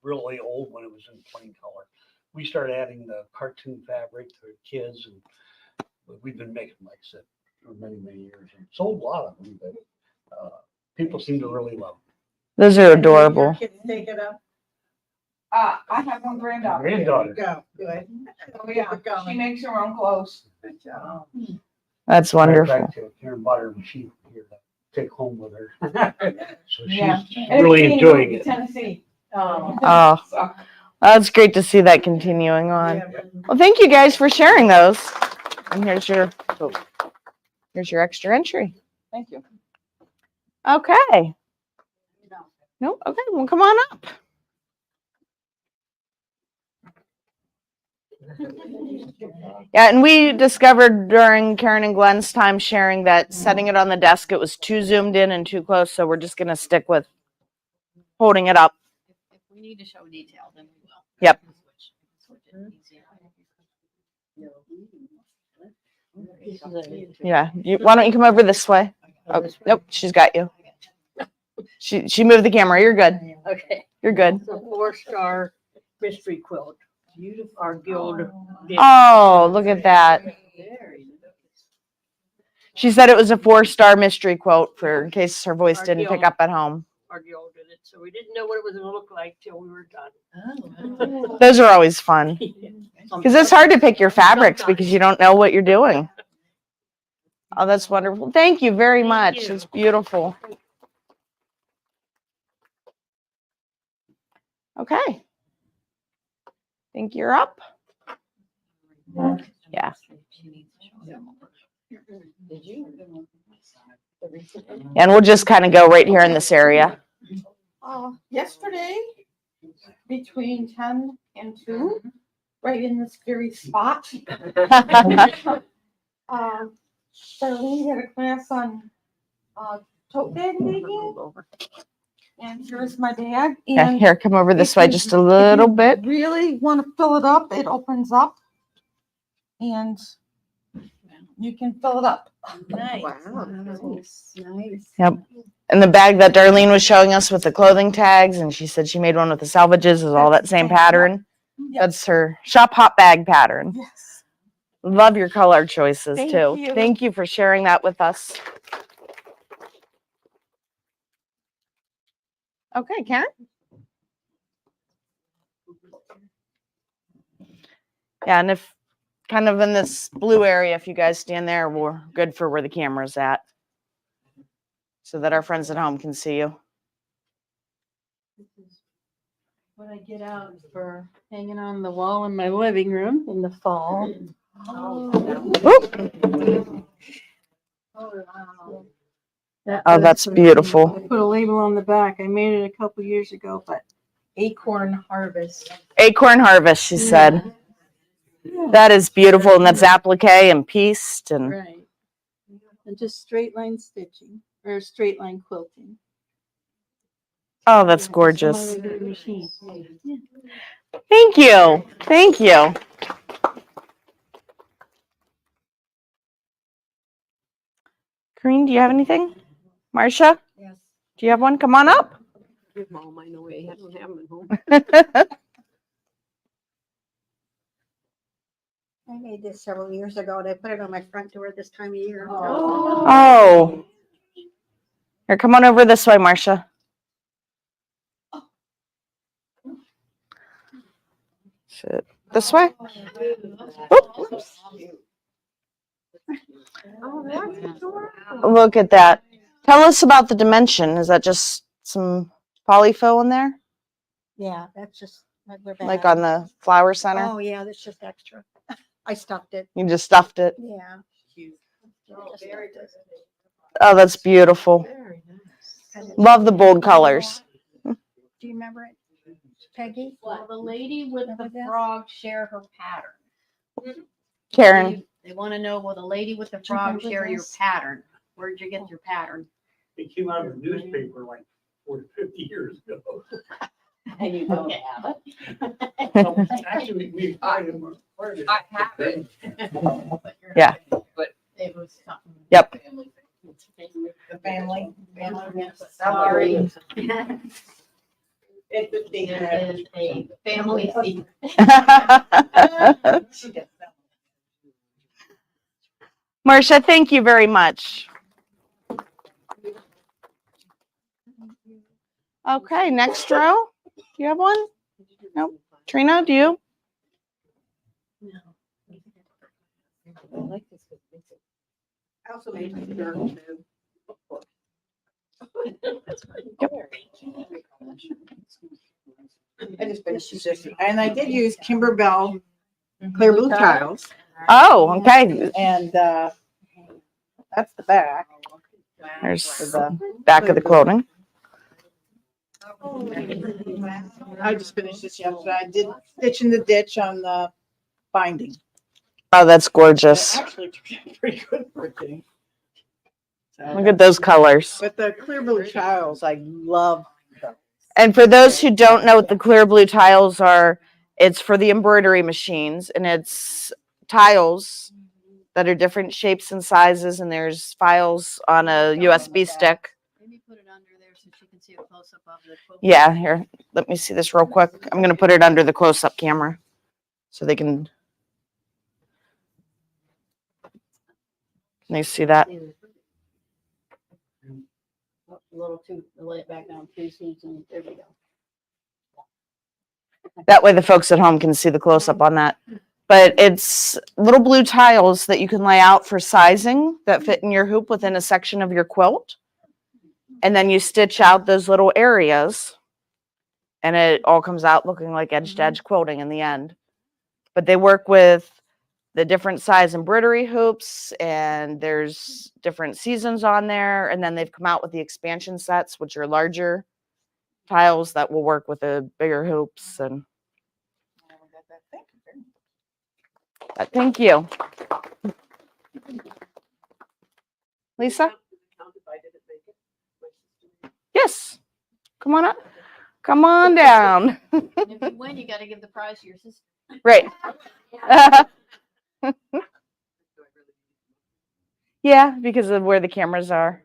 really old when it was in plain color. We started adding the cartoon fabric to the kids, and we've been making, like I said, for many, many years. And sold a lot of them, but people seem to really love them. Those are adorable. Kids take it up. I have one granddaughter. Granddaughter. Go, good. Oh, yeah, she makes her own clothes. Good job. That's Matter wonderful. of fact, Karen bought her a machine here to take home with her. So Yeah. she's really enjoying it. Tennessee. Oh, So, that's great to see that continuing on. yeah. Well, thank you guys for sharing those. And here's your extra entry. Thank you. Okay. Nope. Okay. Well, come on up. Yeah, and we discovered during Karen and Glenn's time sharing that setting it on the desk, it was too zoomed in and too close. So we're just going to stick with holding it up. If we need to show detail, then we will. Yep. Switch it easy. Yeah. Why don't you come over this way? Oh, nope. She's got you. She moved the camera. You're good. Okay, You're good. the 4-star mystery quilt. Beautiful. Our guild did. Oh, look at that. She said it was a 4-star mystery quote for in case her voice didn't pick up at home. Our guild did it, so we didn't know what it was gonna look like till we were done. Those are always fun because it's hard to pick your fabrics because you don't know what you're doing. Oh, that's wonderful. Thank you very Thank much. you. It's beautiful. Okay. Think you're up. Yeah. And we'll just kind of go right here in this area. Yesterday, between 10 and 2, right in this very spot, Darlene had a class on tote bag making. And here's my bag. Yeah, And here, come over this if way you- just a little bit. really want to fill it up, it opens up. And you can fill it up. Nice. Nice. And the bag that Darlene was showing us with the clothing tags, and she said she made one with the salvages, is all that same pattern. Yep. That's her shop hop bag pattern. Yes. Love your color choices Thank too. you. Thank you for sharing that with us. Okay, Karen? Yeah, and if kind of in this blue area, if you guys stand there, we're good for where the camera's at. So that our friends at home can see you. What I get out for hanging on the wall in my living room in the fall. Whoop. Oh, that's beautiful. I put a label on the back. I made it a couple years ago, but Acorn Harvest. Acorn Harvest, she said. That is beautiful, and that's applique and pieced, and Right. And just straight line stitching or straight line quilting. oh, that's Just gorgeous. on a regular machine. Yeah. Thank you. Thank you. Corinne, do you have anything? Marcia, Yes. do you have one? Come on up. Give all mine away. I don't have them at home. I made this several years ago, and I put it on my front door this time of year. Oh. Here, come on over this way, Marcia. Sit this way. Oop. Look at that. Tell us about the dimension. Is that just some polyfill in there? Yeah, that's just regular bag. Like on the flower center? Oh, yeah, that's just extra. I stuffed it. You just stuffed it. Yeah. Just stuffed it. Oh, that's beautiful. Very nice. Kind of- Love the bold colors. Do you remember it, Peggy? Well, the lady with the Remember this? frog share her pattern. Karen. They want to know, will the lady with the you frog remember share your this? pattern? Where'd you get your pattern? It came out of the newspaper like 40, 50 years ago. And you don't have it. So, actually, we find them. I have it. Yeah. It was something. Yep. The family. Sorry. It's a It is a family secret. Marcia, thank you very much. Okay, next row. Do you have one? Nope. Trina, do you? I also made some journal too. I just finished the system, and I did use Kimberbell clear blue tiles, Oh, okay. and that's the back. There's for the- back of the quilting. I just finished this yesterday. I did stitch in the ditch on the binding. Oh, that's It gorgeous. actually turned out pretty good for a thing. So, Look at those colors. but the clear blue tiles, I love them. And for those who don't know what the clear blue tiles are, it's for the embroidery machines, and it's tiles that are different shapes and sizes, and there's files on a USB stick. Maybe put it under there so she can see a close up of the quilt. Yeah, here, let me see this real quick. I'm gonna put it under the close-up camera so they can. Can they see that? A little too, lay it back down too soon, and there we go. That way the folks at home can see the close-up on that. But it's little blue tiles that you can lay out for sizing that fit in your hoop within a section of your quilt. And then you stitch out those little areas and it all comes out looking like edge to edge quilting in the end. But they work with the different size embroidery hoops, and there's different seasons on there. And then they've come out with the expansion sets, which are larger tiles that will work with the bigger hoops. And thank you. Lisa? Yes. Come on up. Come on down. And if you win, you gotta give the prize to your sister. Right. Yeah, because of where the cameras are.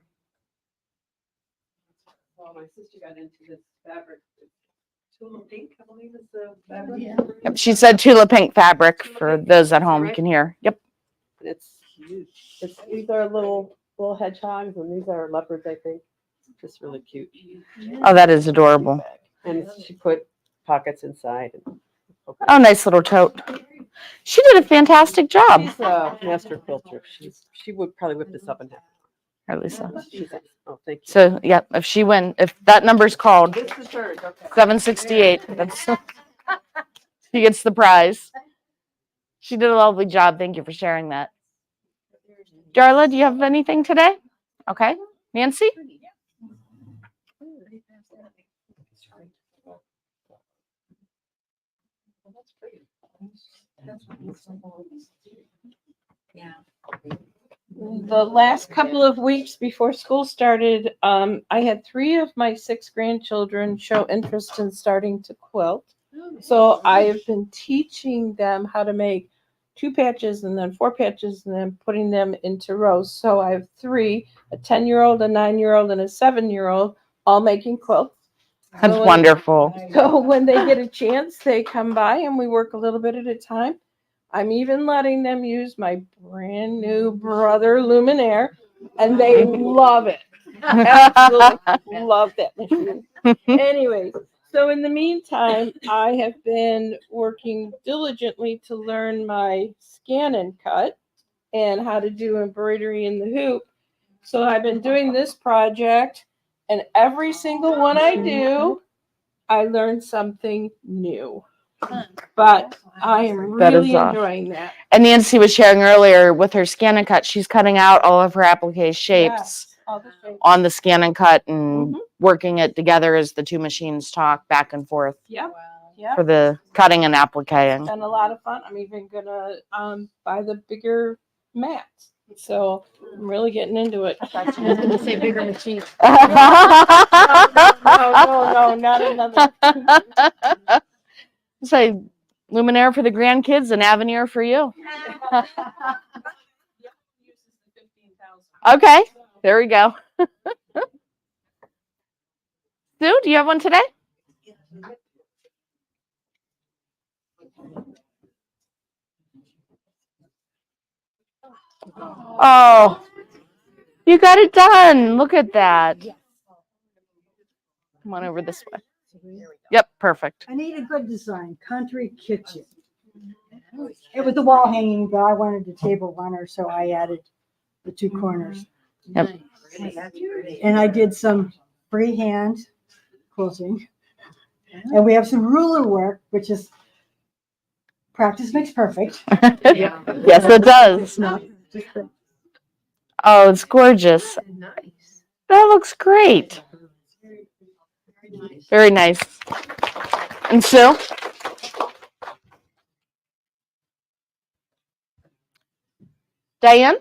Well, my sister got into this fabric. Tulip pink, I believe is the fabric. Yep, she said Tula pink fabric for those at home can hear. Yep. And it's huge. These are little hedgehogs and these are leopards, I think. Just really cute. Oh, that is adorable. And she put pockets inside. Oh, nice little tote. She did a fantastic job. She's a master quilter. She would probably whip this up in half. Hi, Lisa. Oh, thank you. So, yeah, if that number's called, This is hers, okay. 768, that's, she gets the prize. She did a lovely job. Thank you for sharing that. Darla, do you have anything today? Okay. Nancy? The last couple of weeks before school started, I had 3 of my 6 grandchildren show interest in starting to quilt. So I have been teaching them how to make 2 patches and then 4 patches and then putting them into rows. So I have 3, a 10-year-old, a 9-year-old, and a 7-year-old, all making quilts. That's So- wonderful. So when they get a chance, they come by and we work a little bit at a time. I'm even letting them use my brand new Brother Luminaire, and they love it. Absolutely love that machine. Anyways, so in the meantime, I have been working diligently to learn my scan and cut and how to do embroidery in the hoop. So I've been doing this project, and every single one I do, I learn something new. But I am That is really awesome. enjoying that. And Nancy was sharing earlier with her scan and cut, she's cutting out all of her applique shapes Yes, all the shapes. on the scan and cut and Mhm. working it together as the two machines talk back and forth Yep, yep. for the cutting and appliquing. It's been a lot of fun. I'm even gonna buy the bigger mats. So I'm really getting into it. I was gonna say bigger machine. No, not another. Say Luminaire for the grandkids and Avenir for you. Okay, there we go. Sue, do you have one today? Oh, you got it done. Look at that. Come on over this way. Yep, perfect. I need a good design, country kitchen. It was the wall hanging, but I wanted the table runner, so I added the 2 corners. Yep. And I did some freehand quilting. And we have some ruler work, which is practice makes perfect. Yes, it does. It's not just the- Oh, it's gorgeous. That looks great. Very nice. And Sue? Diane?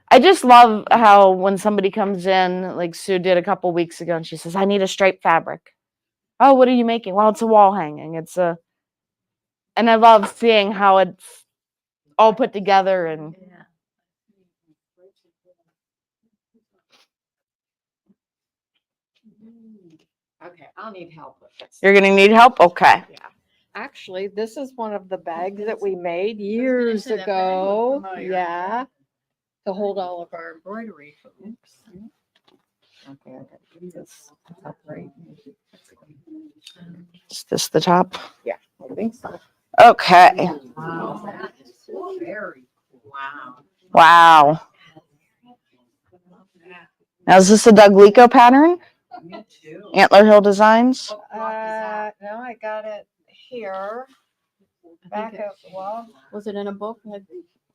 I just love how when somebody comes in, like Sue did a couple weeks ago, and she says, I need a striped fabric. Oh, what are you making? Well, it's a wall hanging. And I love seeing how it's all put together and Okay, I'll need help with this. you're gonna need help? Okay. Actually, this is one of the bags that we made years say that bag ago. looked familiar. Yeah. To hold all of our embroidery. Okay, I got this upright. Is this the top? Yeah, I think so. Okay. Wow, that is so very, wow. Wow. Now is this a Doug Lico pattern? Me too. Antler Hill Designs? No, I got it here. Back up, well, Was it in a book?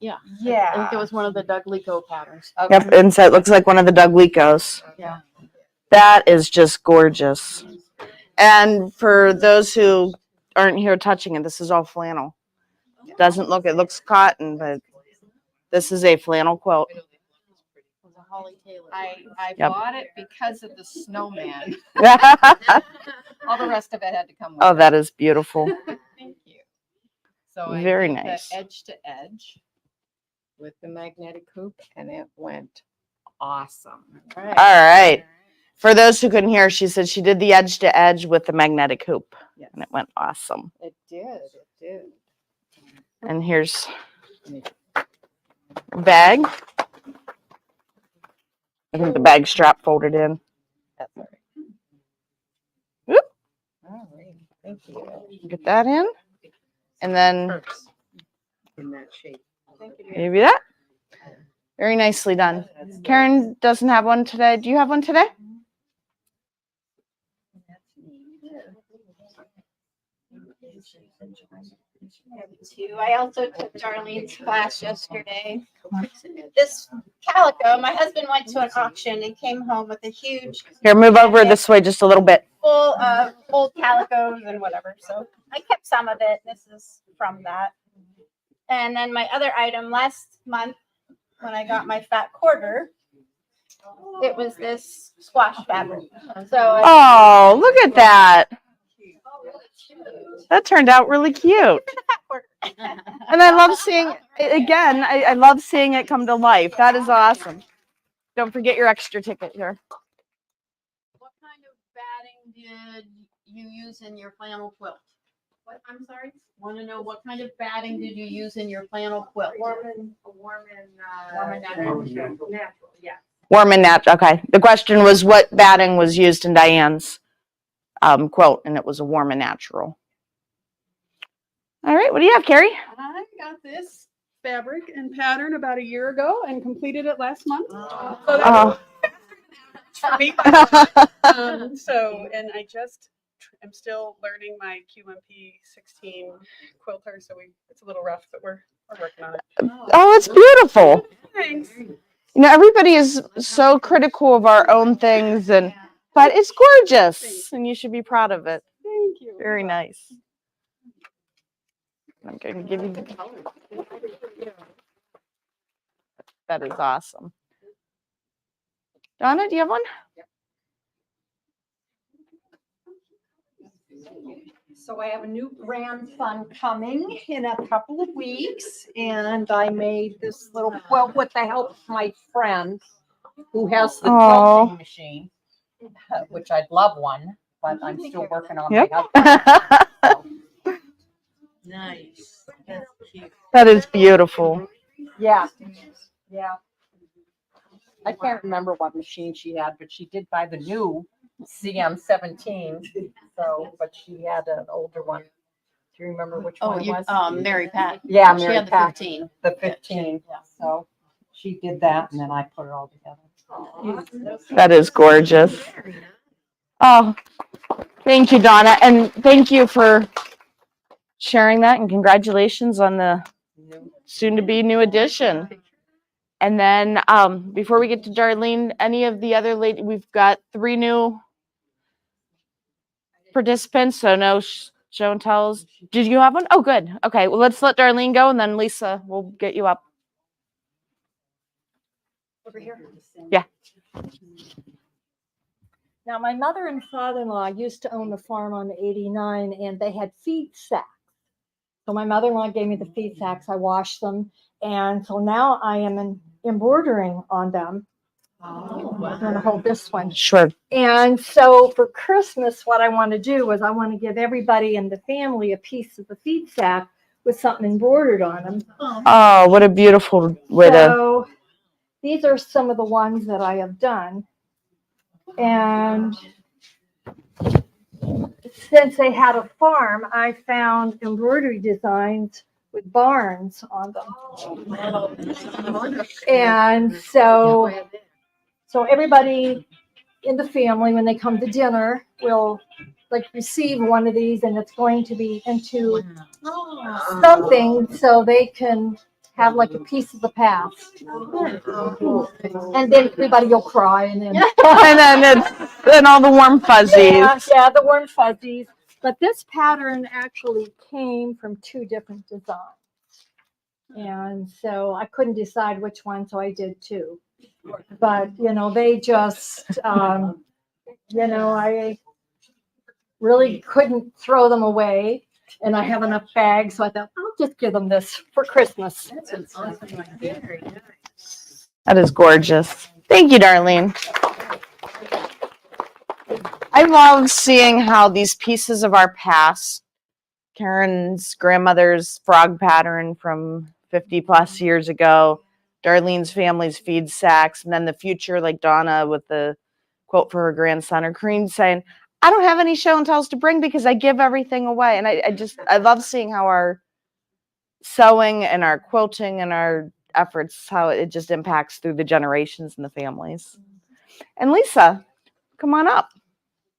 Yeah. I yeah. think it was one of the Doug Lico patterns. Yep, inside it looks like one of the Doug Licos. Yeah. That is just gorgeous. And for those who aren't here touching it, this is all flannel. Doesn't look, it looks cotton, but this is a flannel quilt. It was a Holly Taylor. I Yep. bought it because of the snowman. Oh, All the rest of it had to come with that is beautiful. Thank you. So I Very did nice. the edge to edge. With the magnetic hoop, and it went awesome. All right. For those who couldn't hear, she said she did the edge to edge with the magnetic hoop, Yes, and it went awesome. it did, it did. And here's a bag. I think the bag strap folded in. That's all right. Whoop. All right, thank you. Get that in. And then In that shape. maybe that. Very nicely done. Karen doesn't have one today. Do you have one today? Too. I also took Darlene's class yesterday. This calico, my husband went to an auction and came home with a huge Here, move over this way just a little bit. full of old calicos and whatever. So I kept some of it. This is from that. And then my other item last month when I got my fat quarter, it was this squash fabric. So Oh, look at that. That turned out really cute. And I love seeing, again, I love seeing it come to life. That is awesome. Don't forget your extra ticket here. What kind of batting did you use in your flannel quilt? What, I'm sorry? Want to know what kind of batting did you use in your flannel quilt? Warm and natural. natural, yeah. Warm and natural. Okay. The question was what batting was used in Diane's quilt, and it was a warm and natural. All right. What do you have, Carrie? I got this fabric and pattern about a year ago and completed it last month. So that's for me. And I just am still learning my QMP 16 quilter, so it's a little rough, but we're working on it. Oh, it's beautiful. Thanks. You know, everybody is so critical of our own things, but it's gorgeous, and you should be proud of it. Thank you. Very nice. I'm going to give you. That is awesome. Donna, do you have one? So I have a new grandson coming in a couple of weeks, and I made this little quilt with the help of my friend who has the Aw. quilting machine, which I'd love one, but I'm still working on Yep. my husband. Nice. That's cute. That is beautiful. Yeah, yeah. I can't remember what machine she had, but she did buy the new CM17. So, but she had an older one. Do you remember which Oh, one it you, was? Mary Pat. Yeah, She Mary had the Pat. 15. The 15. So she did that, and then I put it all together. That is gorgeous. Oh, thank you, Donna. And thank you for sharing that. And congratulations on the soon to be new addition. And then before we get to Darlene, any of the other ladies, we've got 3 new participants. So no show and tells. Did you have one? Oh, good. Okay. Well, let's let Darlene go, and then Lisa, we'll get you up. Over here. Yeah. Now, my mother and father-in-law used to own the farm on 89, and they had feed sacks. So my mother-in-law gave me the feed sacks. I washed them, and so now I am embroidering on them. I'm going to hold this one. Sure. And so for Christmas, what I want to do is I want to give everybody in the family a piece of the feed sack with something embroidered on them. Oh, what a beautiful way to. So these are some of the ones that I have done. And since they had a farm, I found embroidery designs with barns on them. And so everybody in the family, when they come to dinner, will like receive one of these, and it's going to be into something so they can have like a piece of the past. And then everybody will cry, and then and all the warm fuzzies. yeah, the warm fuzzies. But this pattern actually came from 2 different designs. And so I couldn't decide which one, so I did 2. But, you know, they just, you know, I really couldn't throw them away. And I have enough bags, so I thought, I'll just give them this for Christmas. That is gorgeous. Thank you, Darlene. I love seeing how these pieces of our past, Karen's grandmother's frog pattern from 50 plus years ago, Darlene's family's feed sacks, and then the future, like Donna with the quote for her grandson, or Corinne saying, I don't have any show and tells to bring because I give everything away. And I love seeing how our sewing and our quilting and our efforts, how it just impacts through the generations and the families. And Lisa, come on up.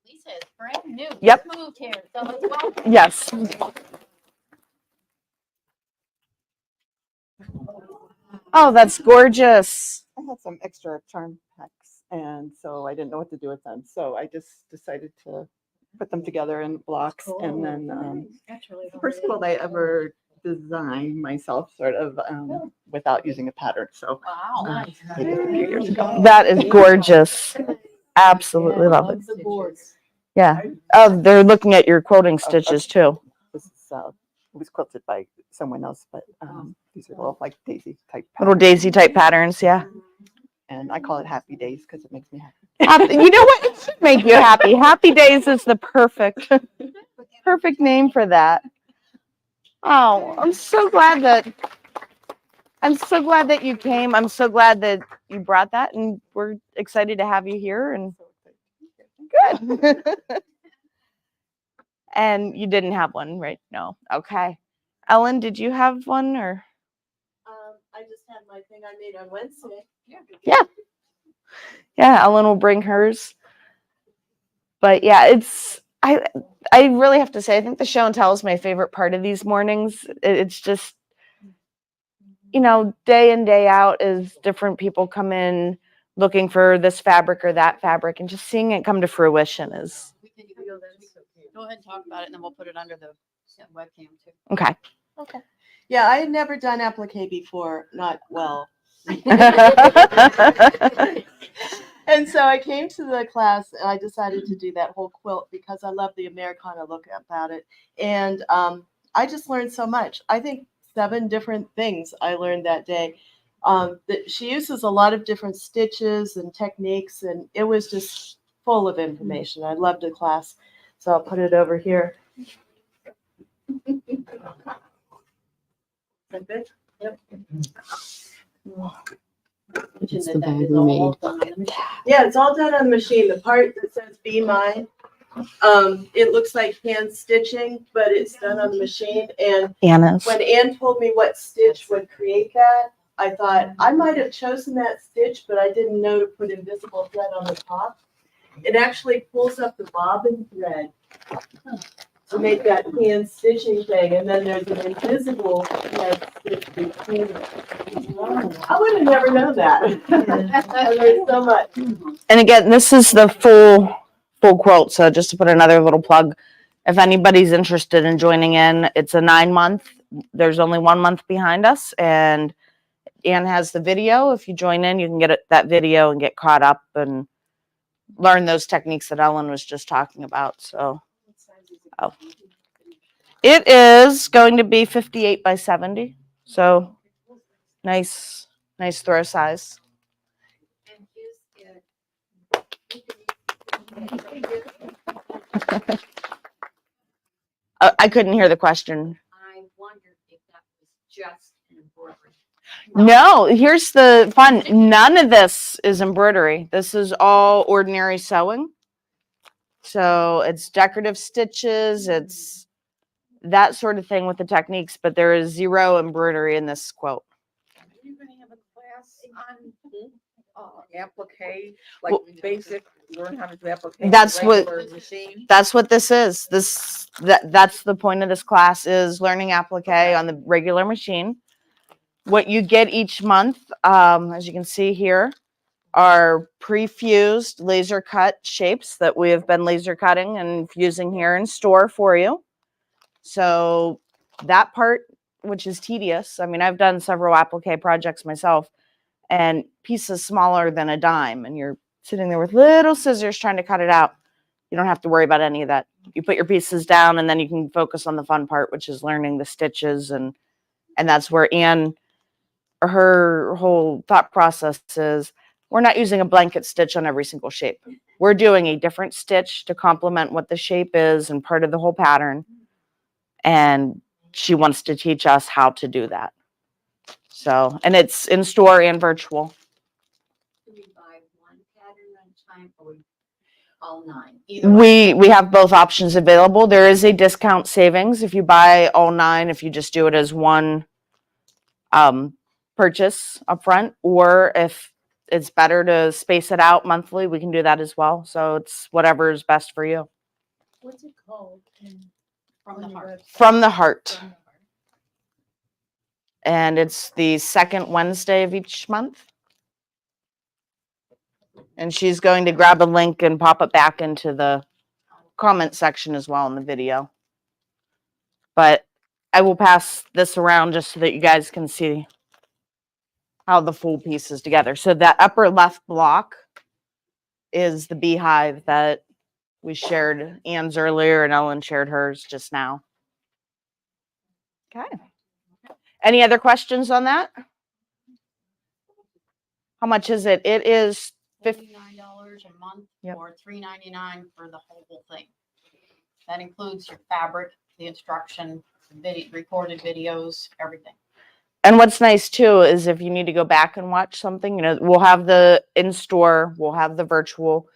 Lisa is brand new. Yep. Just moved here. So let's welcome. Yes. Oh, that's gorgeous. I had some extra charm packs, and so I didn't know what to do with them. So I just decided to put them together in blocks, and then the first quilt I ever designed myself, sort of without using a pattern. So Wow. I did a few years ago. That is gorgeous. Absolutely love it. The boards. Yeah. Oh, they're looking at your quilting stitches too. This is it was quilted by someone else, but these are little like daisy type. Little patterns. daisy type patterns. Yeah. And I call it Happy Days because it makes me happy. You know what? It should make you happy. Happy Days is the perfect name for that. Oh, I'm so glad that you came. I'm so glad that you brought that, and we're excited to have you here. And good. And you didn't have one, right? No. Okay. Ellen, did you have one or? I just had my thing I made on Wednesday. Yeah. Yeah, Ellen will bring hers. But yeah, I really have to say, I think the show and tell is my favorite part of these mornings. It's just, day in, day out as different people come in looking for this fabric or that fabric, and just seeing it come to fruition is. Go ahead and talk about it, and then we'll put it under the webcam too. Okay. Okay. Yeah, I had never done applique before, not well. And so I came to the class and I decided to do that whole quilt because I love the Americana look about it. And I just learned so much. I think 7 different things I learned that day. That she uses a lot of different stitches and techniques, and it was just full of information. I loved the class. So I'll put it over here. Like this? Yep. It's the bag we made. Yeah, it's all done on the machine. The part that says "Be Mine," it looks like hand stitching, but it's done on the machine. And Anna's. when Ann told me what stitch would create that, I thought I might have chosen that stitch, but I didn't know to put invisible thread on the top. It actually pulls up the bobbin thread to make that hand stitching thing, and then there's an invisible thread stitch between it. I would have never known that. I learned so much. And again, this is the full quilt. So just to put another little plug, if anybody's interested in joining in, it's a 9-month. There's only 1 month behind us, and Anne has the video. If you join in, you can get that video and get caught up and learn those techniques that Ellen was just talking about. So, it is going to be 58 by 70. So nice throw size. I couldn't hear the question. I wondered if that was just an embroidery. No, here's the fun. None of this is embroidery. This is all ordinary sewing. So it's decorative stitches. It's that sort of thing with the techniques, but there is 0 embroidery in this quilt. Are you going to have a class on applique, like basic, learn how to do applique? That's what- regular machine? That's what this is. That's the point of this class, is learning applique on the regular machine. What you get each month, as you can see here, are pre-fused laser cut shapes that we have been laser cutting and fusing here in store for you. So that part, which is tedious, I mean, I've done several applique projects myself, and pieces smaller than a dime, and you're sitting there with little scissors trying to cut it out. You don't have to worry about any of that. You put your pieces down, and then you can focus on the fun part, which is learning the stitches, and that's where Anne, her whole thought process is, we're not using a blanket stitch on every single shape. We're doing a different stitch to complement what the shape is and part of the whole pattern. And she wants to teach us how to do that. So, and it's in store and virtual. Do we buy one pattern at a time or all 9? We have both options available. There is a discount savings if you buy all 9, if you just do it as one purchase upfront, or if it's better to space it out monthly, we can do that as well. So it's whatever is best for you. What's it called? From the heart. From the heart. And it's the second Wednesday of each month. And she's going to grab a link and pop it back into the comment section as well in the video. But I will pass this around just so that you guys can see how the full piece is together. So that upper left block is the beehive that we shared Ann's earlier and Ellen shared hers just now. Okay. Any other questions on that? How much is it? It is $59 a month Yep. or $3.99 for the whole thing. That includes your fabric, the instruction, recorded videos, everything. And what's nice too is if you need to go back and watch something, you know, we'll have the in-store, we'll have the virtual,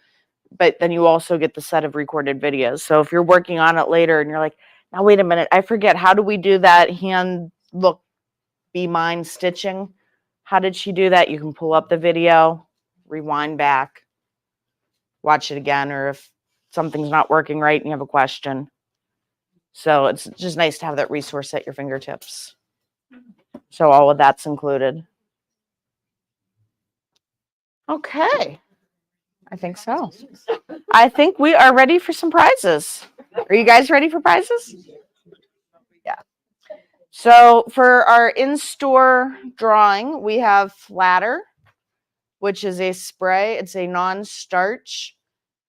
but then you also get the set of recorded videos. So if you're working on it later and you're like, now wait a minute, I forget, how do we do that hand look, be mine stitching? How did she do that? You can pull up the video, rewind back, watch it again, or if something's not working right and you have a question. So it's just nice to have that resource at your fingertips. So all of that's included. Okay. I think so. I think we are ready for some prizes. Are you guys ready for prizes? Yeah. So for our in-store drawing, we have Flatter, which is a spray. It's a non-starch.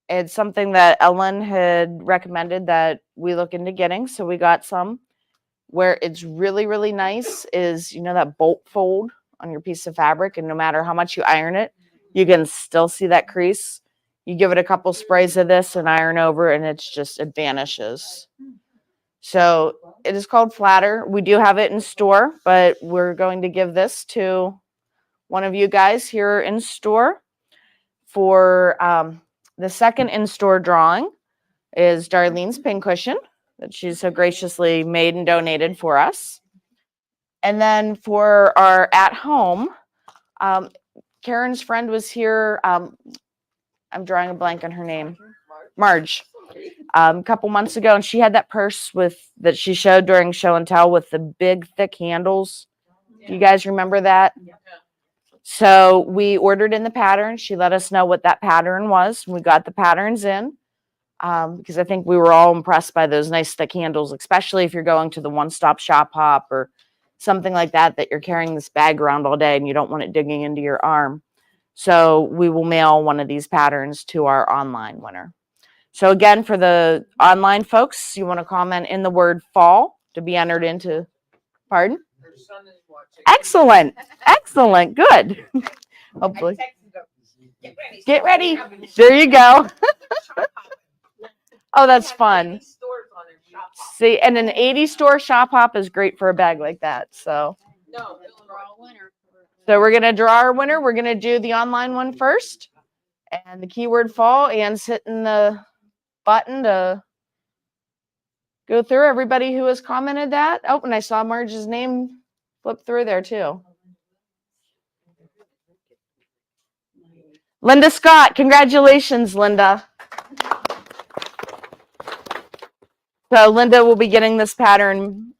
It's something that Ellen had recommended that we look into getting. So we got some. Where it's really, really nice is, you know, that bolt fold on your piece of fabric, and no matter how much you iron it, you can still see that crease. You give it a couple sprays of this and iron over, and it's just, it vanishes. So it is called Flatter. We do have it in store, but we're going to give this to one of you guys here in store for the second in-store drawing is Darlene's pincushion that she's so graciously made and donated for us. And then for our at home, Karen's friend was here. I'm drawing a blank on her name. Marge. A couple months ago, and she had that purse that she showed during show and tell with the big thick handles. Do you guys remember that? So we ordered in the pattern. She let us know what that pattern was. We got the patterns in. Because I think we were all impressed by those nice thick handles, especially if you're going to the one-stop shop hop or something like that, that you're carrying this bag around all day and you don't want it digging into your arm. So we will mail one of these patterns to our online winner. So again, for the online folks, you want to comment in the word fall to be entered into, pardon? Excellent. Excellent. Good. Hopefully. Get ready. There you go. Oh, that's fun. See, and an 80 store shop hop is great for a bag like that. So we're going to draw our winner. We're going to do the online one first. And the keyword fall, Ann's hitting the button to go through everybody who has commented that. Oh, and I saw Marge's name flip through there too. Linda Scott. Congratulations, Linda. So Linda will be getting this pattern.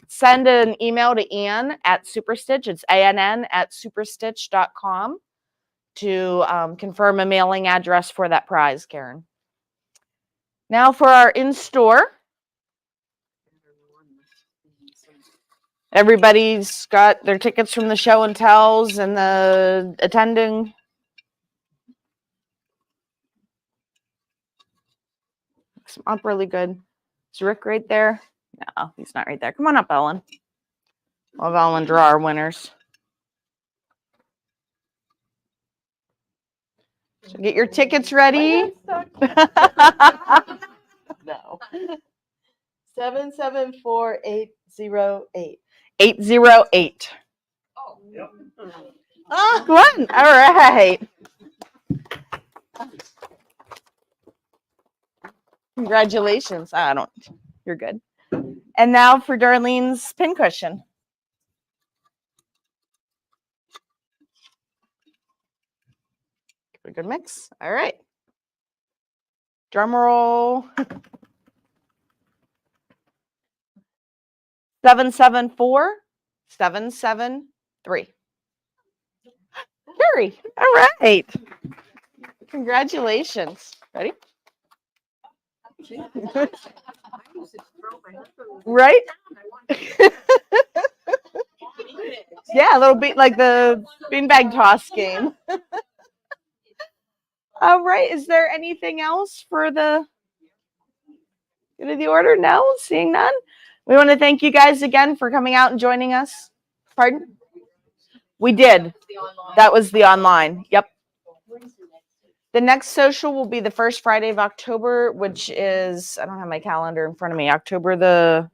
Send an email to Ann at Superstitch. It's ANN at superstitch.com to confirm a mailing address for that prize, Karen. Now for our in-store. Everybody's got their tickets from the show and tells and the attending. Some up really good. Is Rick right there? No, he's not right there. Come on up, Ellen. We'll have Ellen draw our winners. So get your tickets ready. No. 774808. 808. Oh, yep. Oh, Glenn. All right. Congratulations. You're good. And now for Darlene's pincushion. A good mix. All right. Drum roll. 774 773. Carrie, all right. Congratulations. Ready? Right? Yeah, a little bit like the beanbag toss game. All right. Is there anything else for the good of the order? No, seeing none. We want to thank you guys again for coming out and joining us. Pardon? We did. That was the online. Yep. The next social will be the first Friday of October, which is, I don't have my calendar in front of me, October And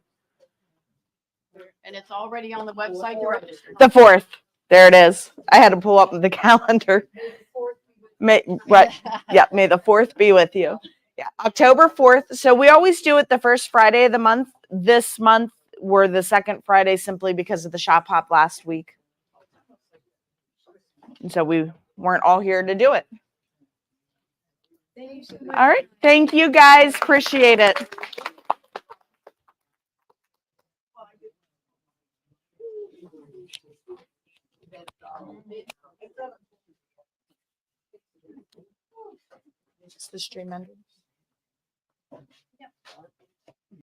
it's already on the website to register. the 4th. There it is. I had to pull up the calendar. May the 4th be with you. Yeah, October 4th. So we always do it the first Friday of the month. This month, we're the second Friday simply because of the shop hop last week. And so we weren't all here to do it. All right. Thank you guys. Appreciate it. Is the stream ended?